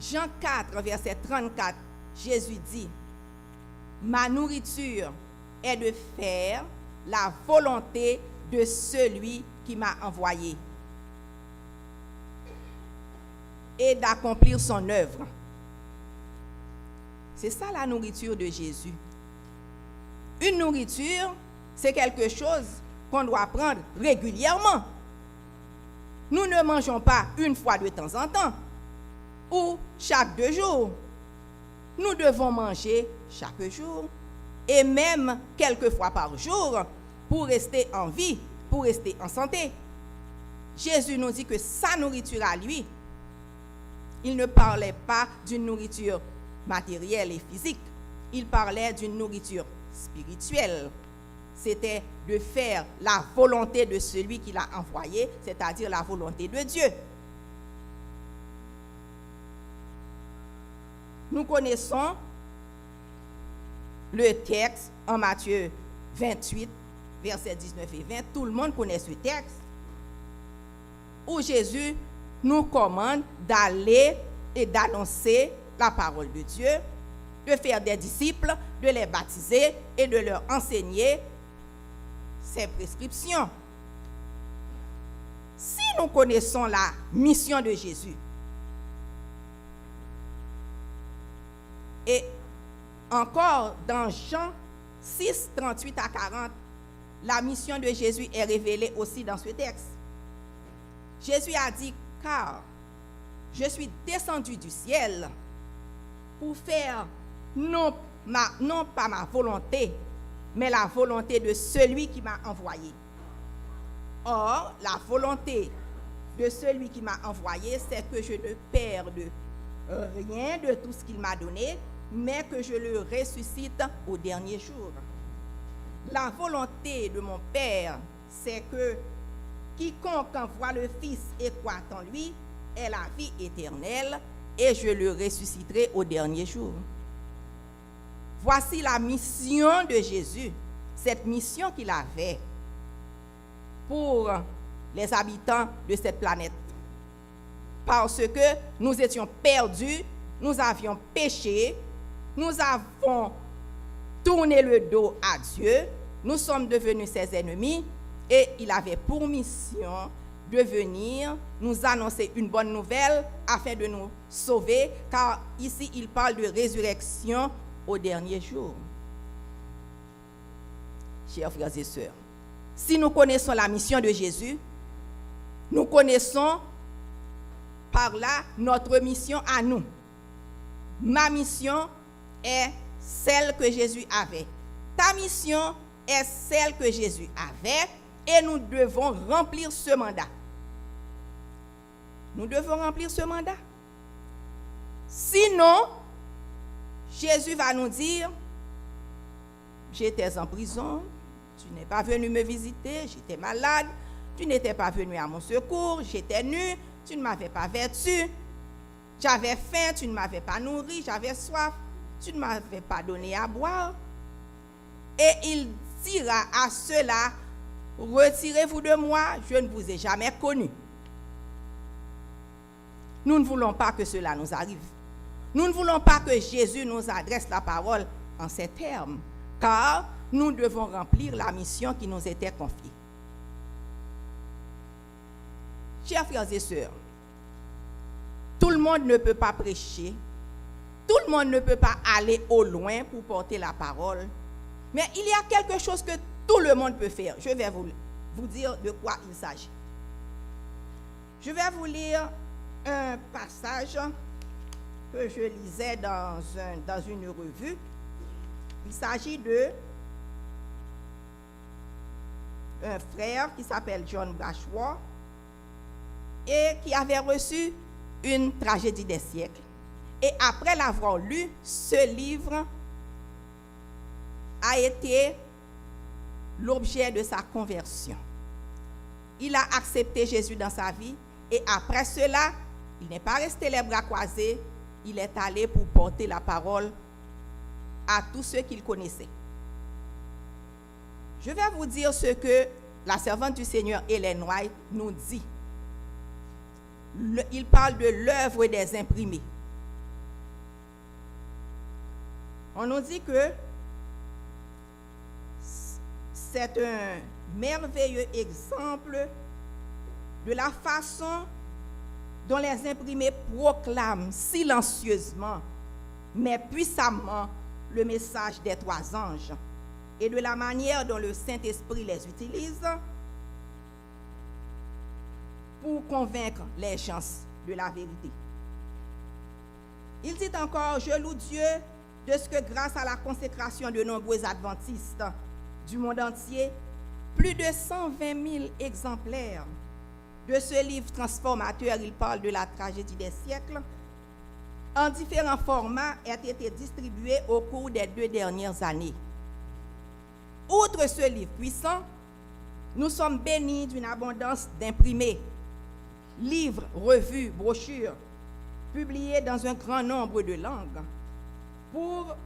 Jean 4, verset 34, Jésus dit, « Ma nourriture est de faire la volonté de celui qui m'a envoyé et d'accomplir son œuvre. » C'est ça la nourriture de Jésus. Une nourriture, c'est quelque chose qu'on doit prendre régulièrement. Nous ne mangeons pas une fois de temps en temps ou chaque 2 jours. Nous devons manger chaque jour et même quelques fois par jour pour rester en vie, pour rester en santé. Jésus nous dit que sa nourriture à lui, il ne parlait pas d'une nourriture matérielle et physique, il parlait d'une nourriture spirituelle. C'était de faire la volonté de celui qui l'a envoyé, c'est-à-dire la volonté de Dieu. Nous connaissons le texte en Matthieu 28, versets 19 et 20. Tout le monde connaît ce texte où Jésus nous commande d'aller et d'annoncer la parole de Dieu, de faire des disciples, de les baptiser et de leur enseigner ses prescriptions. Si nous connaissons la mission de Jésus, et encore dans Jean 6, 38 à 40, la mission de Jésus est révélée aussi dans ce texte. Jésus a dit, « Car je suis descendu du ciel pour faire non pas ma volonté, mais la volonté de celui qui m'a envoyé. » Or, la volonté de celui qui m'a envoyé, c'est que je ne perde rien de tout ce qu'il m'a donné, mais que je le ressuscite au dernier jour. La volonté de mon Père, c'est que quiconque voit le Fils et croit en lui ait la vie éternelle, et je le ressusciterai au dernier jour. Voici la mission de Jésus, cette mission qu'il avait pour les habitants de cette planète. Parce que nous étions perdus, nous avions péché, nous avons tourné le dos à Dieu, nous sommes devenus ses ennemis, et il avait pour mission de venir nous annoncer une bonne nouvelle afin de nous sauver, car ici il parle de résurrection au dernier jour. Chers frères et sœurs, si nous connaissons la mission de Jésus, nous connaissons par là notre mission à nous. Ma mission est celle que Jésus avait. Ta mission est celle que Jésus avait, et nous devons remplir ce mandat. Nous devons remplir ce mandat. Sinon, Jésus va nous dire, j'étais en prison, tu n'es pas venu me visiter, j'étais malade, tu n'étais pas venu à mon secours, j'étais nu, tu ne m'avais pas vêtu, j'avais faim, tu ne m'avais pas nourri, j'avais soif, tu ne m'avais pas donné à boire. Et il dira à ceux-là, retirez-vous de moi, je ne vous ai jamais connu. Nous ne voulons pas que cela nous arrive. Nous ne voulons pas que Jésus nous adresse la parole en ces termes, car nous devons remplir la mission qui nous était confiée. Chers frères et sœurs, tout le monde ne peut pas prêcher, tout le monde ne peut pas aller au loin pour porter la parole, mais il y a quelque chose que tout le monde peut faire. Je vais vous dire de quoi il s'agit. Je vais vous lire un passage que je lisais dans une revue. Il s'agit de un frère qui s'appelle John Bradshaw et qui avait reçu une tragédie des siècles. Et après l'avoir lu, ce livre a été l'objet de sa conversion. Il a accepté Jésus dans sa vie et après cela, il n'est pas resté les bras croisés, il est allé pour porter la parole à tous ceux qu'il connaissait. Je vais vous dire ce que la servante du Seigneur Ellen White nous dit. Il parle de l'œuvre des imprimés. On nous dit que c'est un merveilleux exemple de la façon dont les imprimés proclament silencieusement, mais puissamment, le message des 3 anges et de la manière dont le Saint-Esprit les utilise pour convaincre les gens de la vérité. Il dit encore, je loue Dieu de ce que grâce à la consécration de nombreux adventistes du monde entier, plus de 120 000 exemplaires de ce livre transformateur, il parle de la tragédie des siècles, en différents formats ont été distribués au cours des 2 dernières années. Outre ce livre puissant, nous sommes bénis d'une abondance d'imprimés, livres, revues, brochures, publiés dans un grand nombre de langues,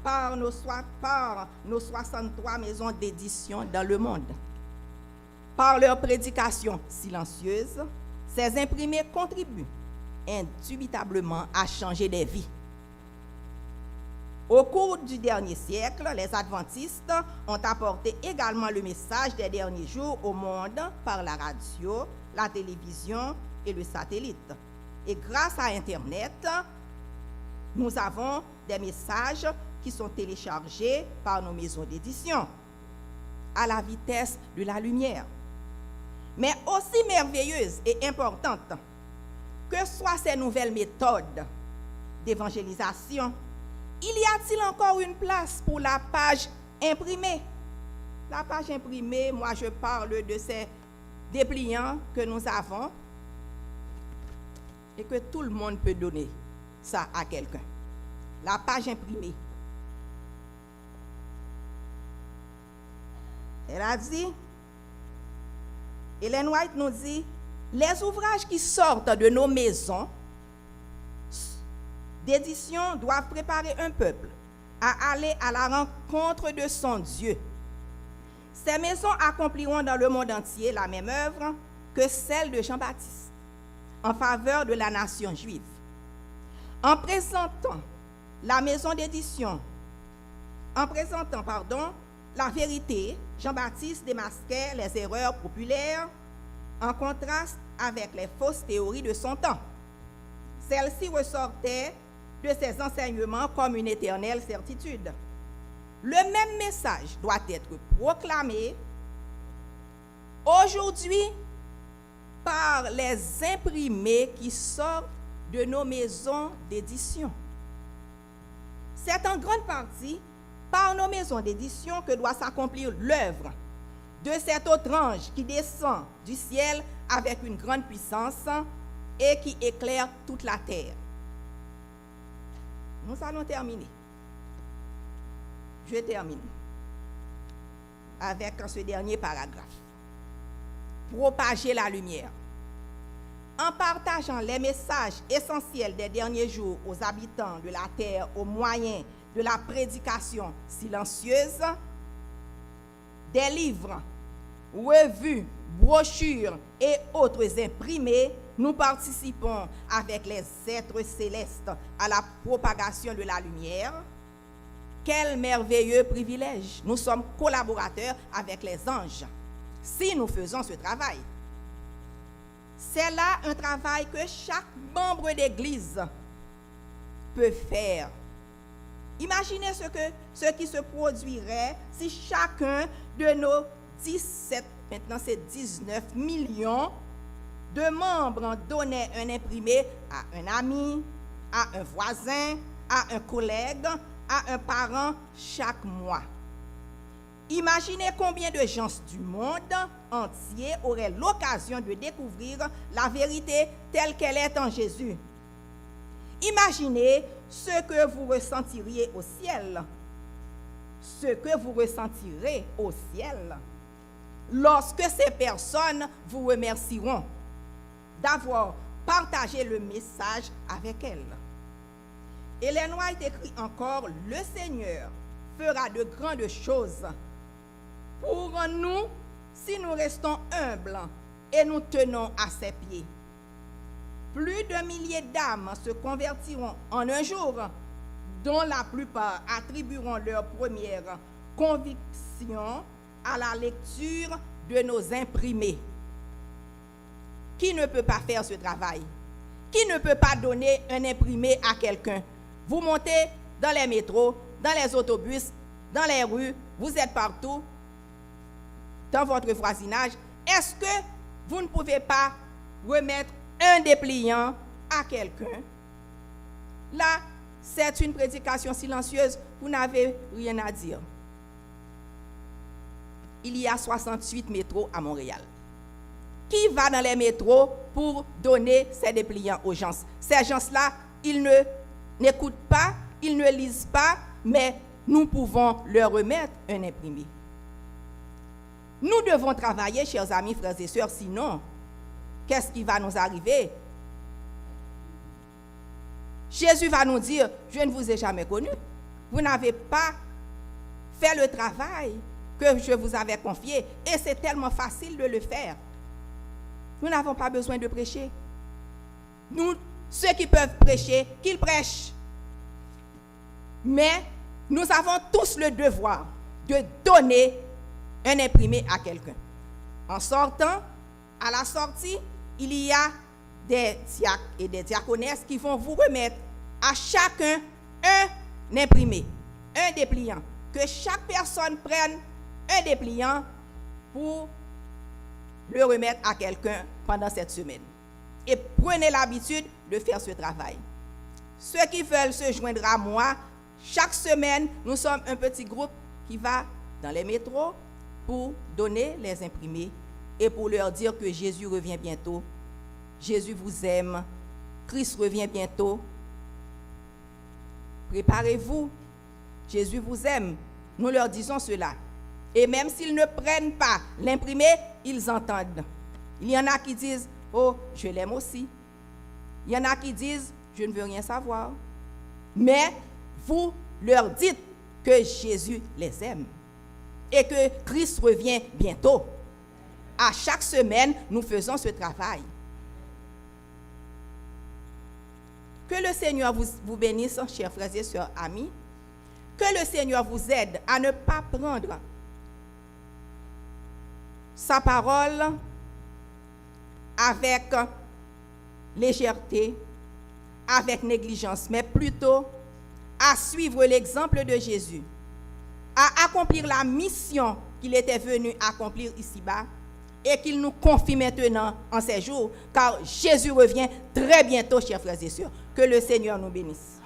par nos 63 maisons d'édition dans le monde. Par leur prédication silencieuse, ces imprimés contribuent indubitablement à changer des vies. Au cours du dernier siècle, les adventistes ont apporté également le message des derniers jours au monde par la radio, la télévision et le satellite. Et grâce à Internet, nous avons des messages qui sont téléchargés par nos maisons d'édition à la vitesse de la lumière. Mais aussi merveilleuses et importantes que soient ces nouvelles méthodes d'évangélisation, il y a-t-il encore une place pour la page imprimée? La page imprimée, moi je parle de ces dépliants que nous avons et que tout le monde peut donner ça à quelqu'un. La page imprimée. Elle a dit, Ellen White nous dit, les ouvrages qui sortent de nos maisons d'édition doivent préparer un peuple à aller à la rencontre de son Dieu. Ces maisons accompliront dans le monde entier la même œuvre que celle de Jean-Baptiste en faveur de la nation juive. En présentant la vérité, Jean-Baptiste démasquait les erreurs populaires en contraste avec les fausses théories de son temps. Celles-ci ressortaient de ses enseignements comme une éternelle certitude. Le même message doit être proclamé aujourd'hui par les imprimés qui sortent de nos maisons d'édition. C'est en grande partie par nos maisons d'édition que doit s'accomplir l'œuvre de cet autre ange qui descend du ciel avec une grande puissance et qui éclaire toute la terre. Nous allons terminer. Je termine avec ce dernier paragraphe. Propager la lumière. En partageant les messages essentiels des derniers jours aux habitants de la terre au moyen de la prédication silencieuse, des livres, revues, brochures et autres imprimés, nous participons avec les êtres célestes à la propagation de la lumière. Quel merveilleux privilège! Nous sommes collaborateurs avec les anges si nous faisons ce travail. C'est là un travail que chaque membre d'Église peut faire. Imaginez ce qui se produirait si chacun de nos 19 millions de membres donnait un imprimé à un ami, à un voisin, à un collègue, à un parent chaque mois. Imaginez combien de gens du monde entier auraient l'occasion de découvrir la vérité telle qu'elle est en Jésus. Imaginez ce que vous ressentiriez au ciel. Ce que vous ressentirez au ciel lorsque ces personnes vous remercieront d'avoir partagé le message avec elles. Ellen White écrit encore, « Le Seigneur fera de grandes choses pour nous si nous restons humbles et nous tenons à ses pieds. Plus de milliers d'âmes se convertiront en un jour, dont la plupart attribueront leur première conviction à la lecture de nos imprimés. Qui ne peut pas faire ce travail? Qui ne peut pas donner un imprimé à quelqu'un? Vous montez dans les métros, dans les autobus, dans les rues, vous êtes partout, dans votre voisinage. Est-ce que vous ne pouvez pas remettre un dépliant à quelqu'un? Là, c'est une prédication silencieuse, vous n'avez rien à dire. Il y a 68 métros à Montréal. Qui va dans les métros pour donner ces dépliants aux gens? Ces gens-là, ils n'écoutent pas, ils ne lisent pas, mais nous pouvons leur remettre un imprimé. Nous devons travailler, chers amis, frères et sœurs, sinon, qu'est-ce qui va nous arriver? Jésus va nous dire, je ne vous ai jamais connu. Vous n'avez pas fait le travail que je vous avais confié. Et c'est tellement facile de le faire. Nous n'avons pas besoin de prêcher. Nous, ceux qui peuvent prêcher, qu'ils prêchent. Mais nous avons tous le devoir de donner un imprimé à quelqu'un. En sortant, à la sortie, il y a des diacres et des diaconesses qui vont vous remettre à chacun un imprimé, un dépliant. Que chaque personne prenne un dépliant pour le remettre à quelqu'un pendant cette semaine. Et prenez l'habitude de faire ce travail. Ceux qui veulent se joindre à moi, chaque semaine, nous sommes un petit groupe qui va dans les métros pour donner les imprimés et pour leur dire que Jésus revient bientôt. Jésus vous aime. Christ revient bientôt. Préparez-vous. Jésus vous aime. Nous leur disons cela. Et même s'ils ne prennent pas l'imprimé, ils entendent. Il y en a qui disent, oh, je l'aime aussi. Il y en a qui disent, je ne veux rien savoir. Mais vous leur dites que Jésus les aime et que Christ revient bientôt. À chaque semaine, nous faisons ce travail. Que le Seigneur vous bénisse, chers frères et sœurs, amis. Que le Seigneur vous aide à ne pas prendre sa parole avec légèreté, avec négligence, mais plutôt à suivre l'exemple de Jésus, à accomplir la mission qu'il était venu accomplir ici-bas et qu'il nous confie maintenant en ces jours, car Jésus revient très bientôt, chers frères et sœurs. Que le Seigneur nous bénisse.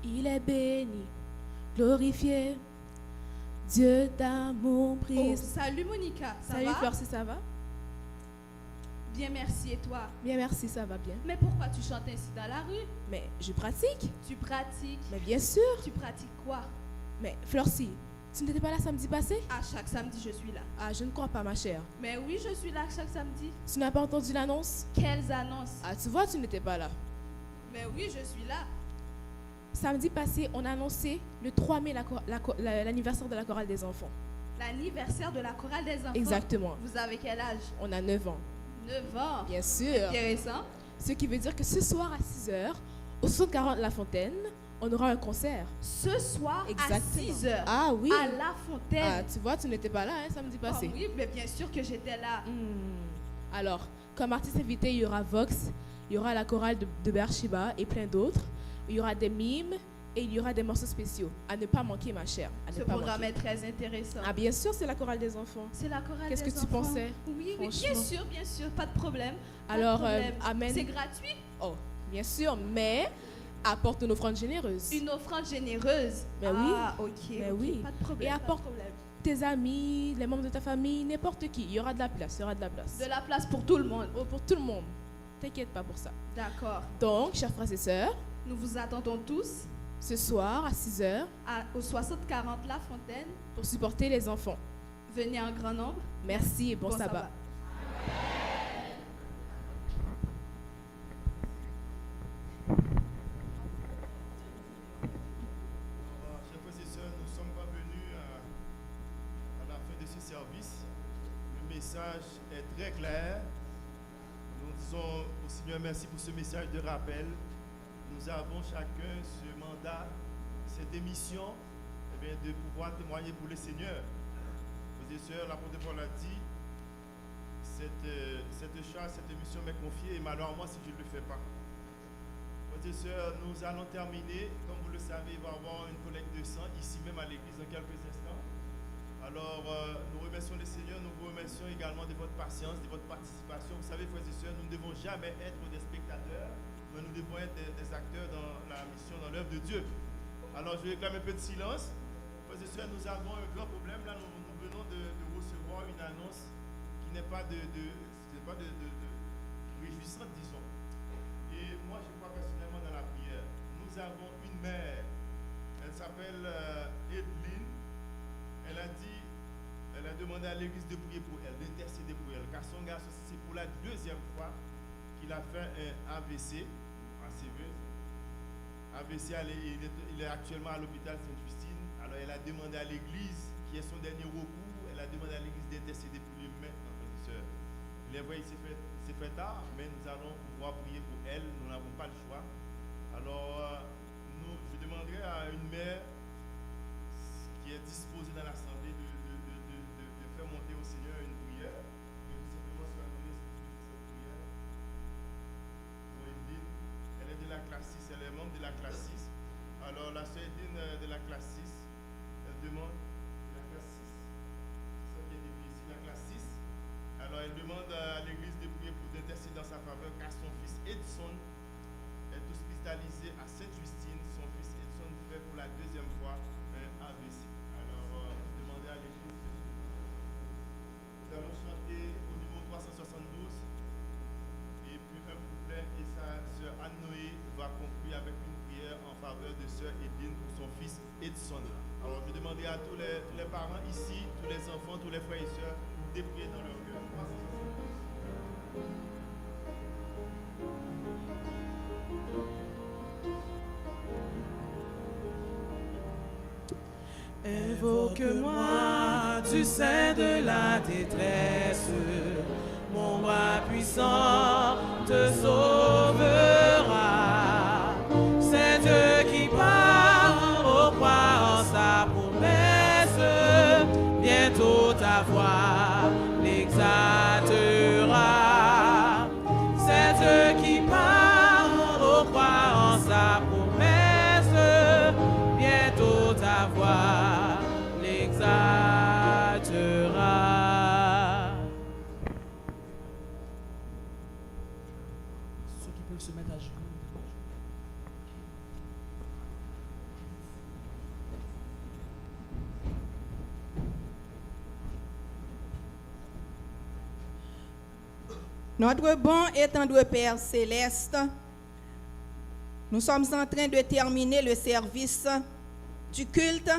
Il est béni, glorifié, Dieu d'amour Oh, brise. salut Monica, ça Salut va? Florcy, ça va? Bien, merci. Et toi? Bien, merci, ça va bien. Mais pourquoi tu chantes ainsi dans la rue? Mais je pratique. Tu pratiques? Mais bien sûr. Tu pratiques quoi? Mais Florcy, Tu n'étais pas là samedi passé? À chaque samedi, je suis là. Ah, je ne crois pas, ma chère. Mais oui, je suis là chaque samedi. Tu n'as pas entendu l'annonce? Quelles annonces? Ah, tu vois, tu n'étais pas là. Mais oui, je suis là. Samedi passé, on a annoncé le 3 mai l'anniversaire de la chorale des enfants. L'anniversaire de la chorale des enfants. Exactement. Vous avez quel âge? On a 9 ans. 9 ans. Bien sûr. Intéressant. Ce qui veut dire que ce soir à 6h, au 6040 La Fontaine, on aura un concert. Ce soir Exactement. à 6h. Ah oui. À La Fontaine. Ah, tu vois, tu n'étais pas là samedi Ah passé. oui, mais bien sûr que j'étais là. Alors, comme artiste invité, il y aura Vox, il y aura la chorale de Beersheba et plein d'autres. Il y aura des mimes et il y aura des morceaux spéciaux. À ne pas manquer, ma chère. À ne Ce pas programme manquer. est très intéressant. Ah, bien sûr, c'est la chorale des enfants. C'est la chorale Qu'est-ce des que tu enfants. pensais? Oui, oui, Franchement. bien sûr, pas de problème. Pas de Alors, problème. amène. C'est gratuit. Oh, bien sûr, mais apporte une offrande généreuse. Une offrande généreuse. Mais oui. Ah, ok. Mais ok, oui. Pas de problème. Et pas de apporte problème. tes amis, les membres de ta famille, n'importe qui. Il y aura de la place, il y aura de la place. De la place pour tout le monde. Oh, pour tout le monde. T'inquiète pas pour ça. D'accord. Donc, chers frères et sœurs, Nous vous attendons tous ce soir à 6h au 6040 La Fontaine. pour supporter les enfants. Venez en grand nombre. Merci et bon sabbat. Chers frères et sœurs, nous sommes parvenus à la fin de ce service. Le message est très clair. Nous disons au Seigneur merci pour ce message de rappel. Nous avons chacun ce mandat, cette émission, eh bien, de pouvoir témoigner pour le Seigneur. Frères et sœurs, l'apôtre Paul a dit, cette charge, cette émission m'est confiée et malheur à moi si je ne le fais pas. Frères et sœurs, nous allons terminer. Comme vous le savez, il va y avoir une collecte de sang ici même à l'église dans quelques instants. Alors, nous remercions le Seigneur, nous vous remercions également de votre patience, de votre participation. Vous savez, frères et sœurs, nous ne devons jamais être des spectateurs, mais nous devons être des acteurs dans la mission, dans l'œuvre de Dieu. Alors, je réclame un peu de silence. Frères et sœurs, nous avons un grand problème. Là, nous venons de recevoir une annonce qui n'est pas de réjouissante, disons. Et moi, je crois personnellement dans la prière. Nous avons une mère, elle s'appelle Edline. Elle a demandé à l'église de prier pour elle, d'intercéder pour elle. Car son garçon, c'est pour la deuxième fois qu'il a fait un AVC, il est actuellement à l'hôpital Sainte-Justine. Alors elle a demandé à l'église, qui est son dernier recours, elle a demandé à l'église d'intercéder pour lui maintenant, frères et sœurs. Il est vrai, il s'est fait tard, mais nous allons pouvoir prier pour elle, nous n'avons pas le choix. Alors, je demanderai à une mère qui est disposée dans l'assemblée de faire monter au Seigneur une prière, que tout simplement soit donnée cette prière. Pour Edine, elle est de la classe 6, elle est membre de la classe 6. Alors la sœur Edine de la classe 6, elle demande la classe 6. C'est ça qui est écrit ici, la classe 6. Alors elle demande à l'église de prier pour d'intercéder dans sa faveur car son fils Edson est hospitalisé à Sainte-Justine. Son fils Edson fait pour la deuxième fois un AVC. Alors demandez à l'église. Nous allons chanter au niveau 372 et puis un couplet et sa sœur Anne-Noé va conclure avec une prière en faveur de sœur Edine pour son fils Edson. Alors je demanderai à tous les parents ici, tous les enfants, tous les frères et sœurs de prier dans leur cœur. 372. Invoque-moi du sein de la détresse, mon bras puissant te sauvera. C'est Dieu qui part au croire en sa promesse, bientôt ta voix l'exaltera. C'est Dieu qui part au croire en sa promesse, bientôt ta voix l'exaltera. Ceux qui peuvent se mettre à genoux. Notre bon et tendre Père céleste, nous sommes en train de terminer le service du culte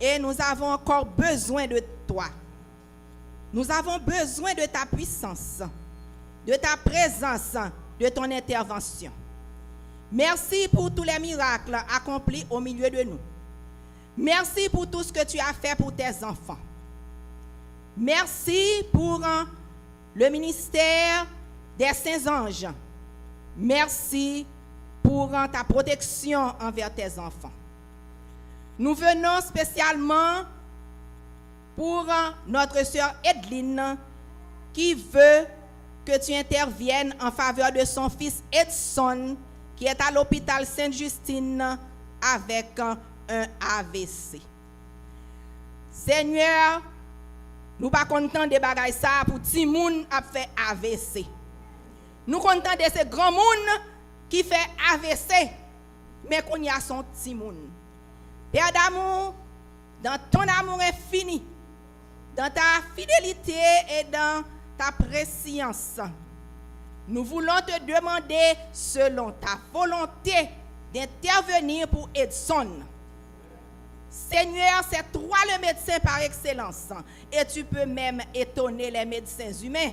Et nous avons encore besoin de toi. Nous avons besoin de ta puissance, de ta présence, de ton intervention. Merci pour tous les miracles accomplis au milieu de nous. Merci pour tout ce que tu as fait pour tes enfants. Merci pour le ministère des saints anges. Merci pour ta protection envers tes enfants. Nous venons spécialement pour notre sœur Edline qui veut que tu interviennes en faveur de son fils Edson qui est à l'hôpital Sainte-Justine avec un AVC. Seigneur, nous pas contents de bagaille ça pour ti moun a fait AVC. Nous contents de ces grands moun qui fait AVC mais qu'on y a son ti moun. Père d'amour, dans ton amour infini, dans ta fidélité et dans ta préscience, nous voulons te demander, selon ta volonté, d'intervenir pour Edson. Seigneur, c'est toi le médecin par excellence. Et tu peux même étonner les médecins humains.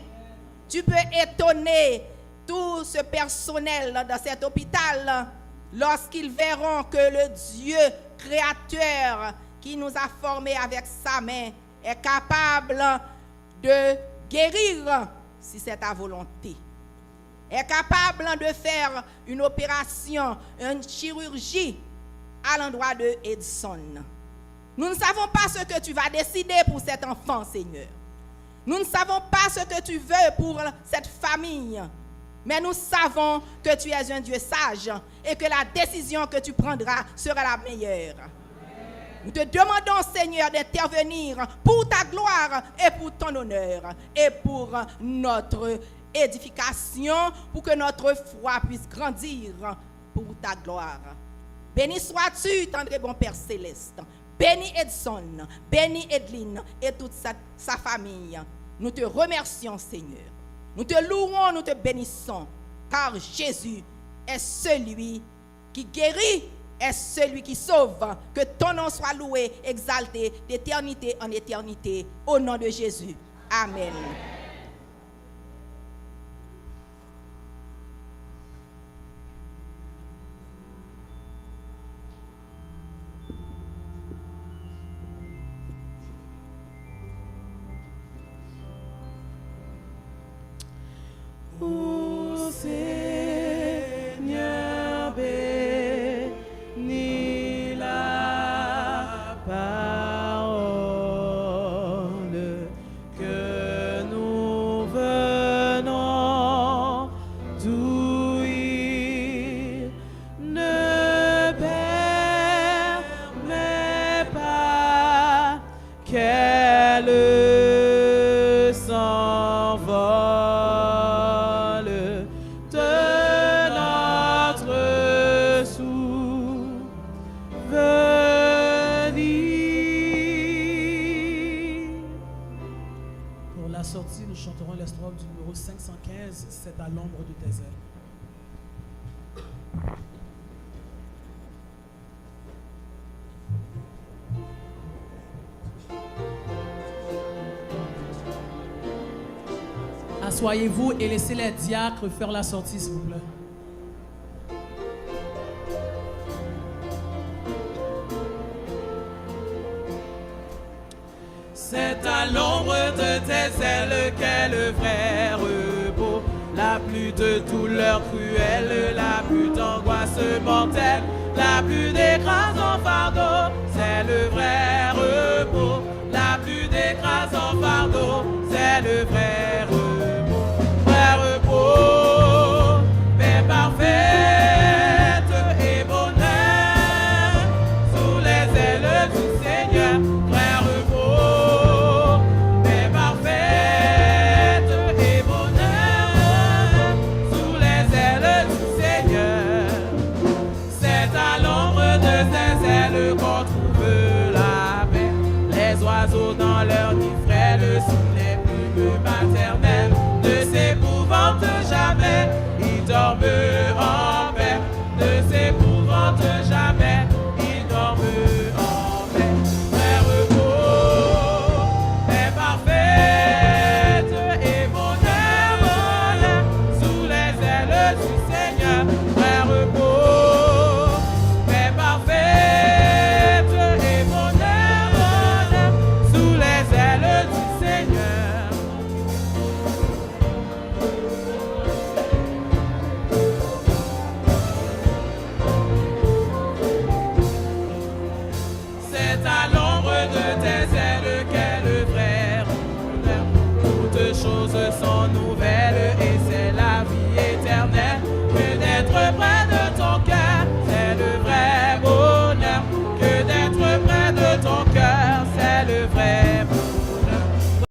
Tu peux étonner tout ce personnel dans cet hôpital lorsqu'ils verront que le Dieu créateur qui nous a formés avec sa main est capable de guérir si c'est ta volonté. Est capable de faire une opération, une chirurgie à l'endroit de Edson. Nous ne savons pas ce que tu vas décider pour cet enfant, Seigneur. Nous ne savons pas ce que tu veux pour cette famille. Mais nous savons que tu es un Dieu sage et que la décision que tu prendras sera la meilleure. Nous te demandons, Seigneur, d'intervenir pour ta gloire et pour ton honneur et pour notre édification, pour que notre foi puisse grandir pour ta gloire. Béni sois-tu, tendre et bon Père céleste. Béni Edson, béni Edline et toute sa famille. Nous te remercions, Seigneur. Nous te louons, nous te bénissons, car Jésus est celui qui guérit, est celui qui sauve. Que ton nom soit loué, exalté d'éternité en éternité. Au nom de Jésus. Amen. Ô Seigneur, bénis la parole que nous venons d'ouïr. Ne permets pas qu'elle s'envole nous chanterons l'estrofe du numéro 515, c'est à l'ombre de tes ailes. Assoyez-vous et laissez les diacres faire la sortie, s'il vous plaît. C'est à l'ombre de tes ailes qu'est le vrai repos, la plus de douleur cruelle, la plus d'angoisse mortelle, la plus d'écrasant fardeau. C'est le vrai repos, la plus d'écrasant fardeau. C'est le vrai repos, paix parfaite et bonheur sous les ailes du Seigneur. Vrai repos, paix parfaite et bonheur sous les ailes du Seigneur. C'est à l'ombre de tes ailes qu'on trouve la paix. Les oiseaux dans leur nid frêle sous les plumes maternelles ne s'épouvantent jamais. Ils dorment en paix, ne s'épouvantent jamais.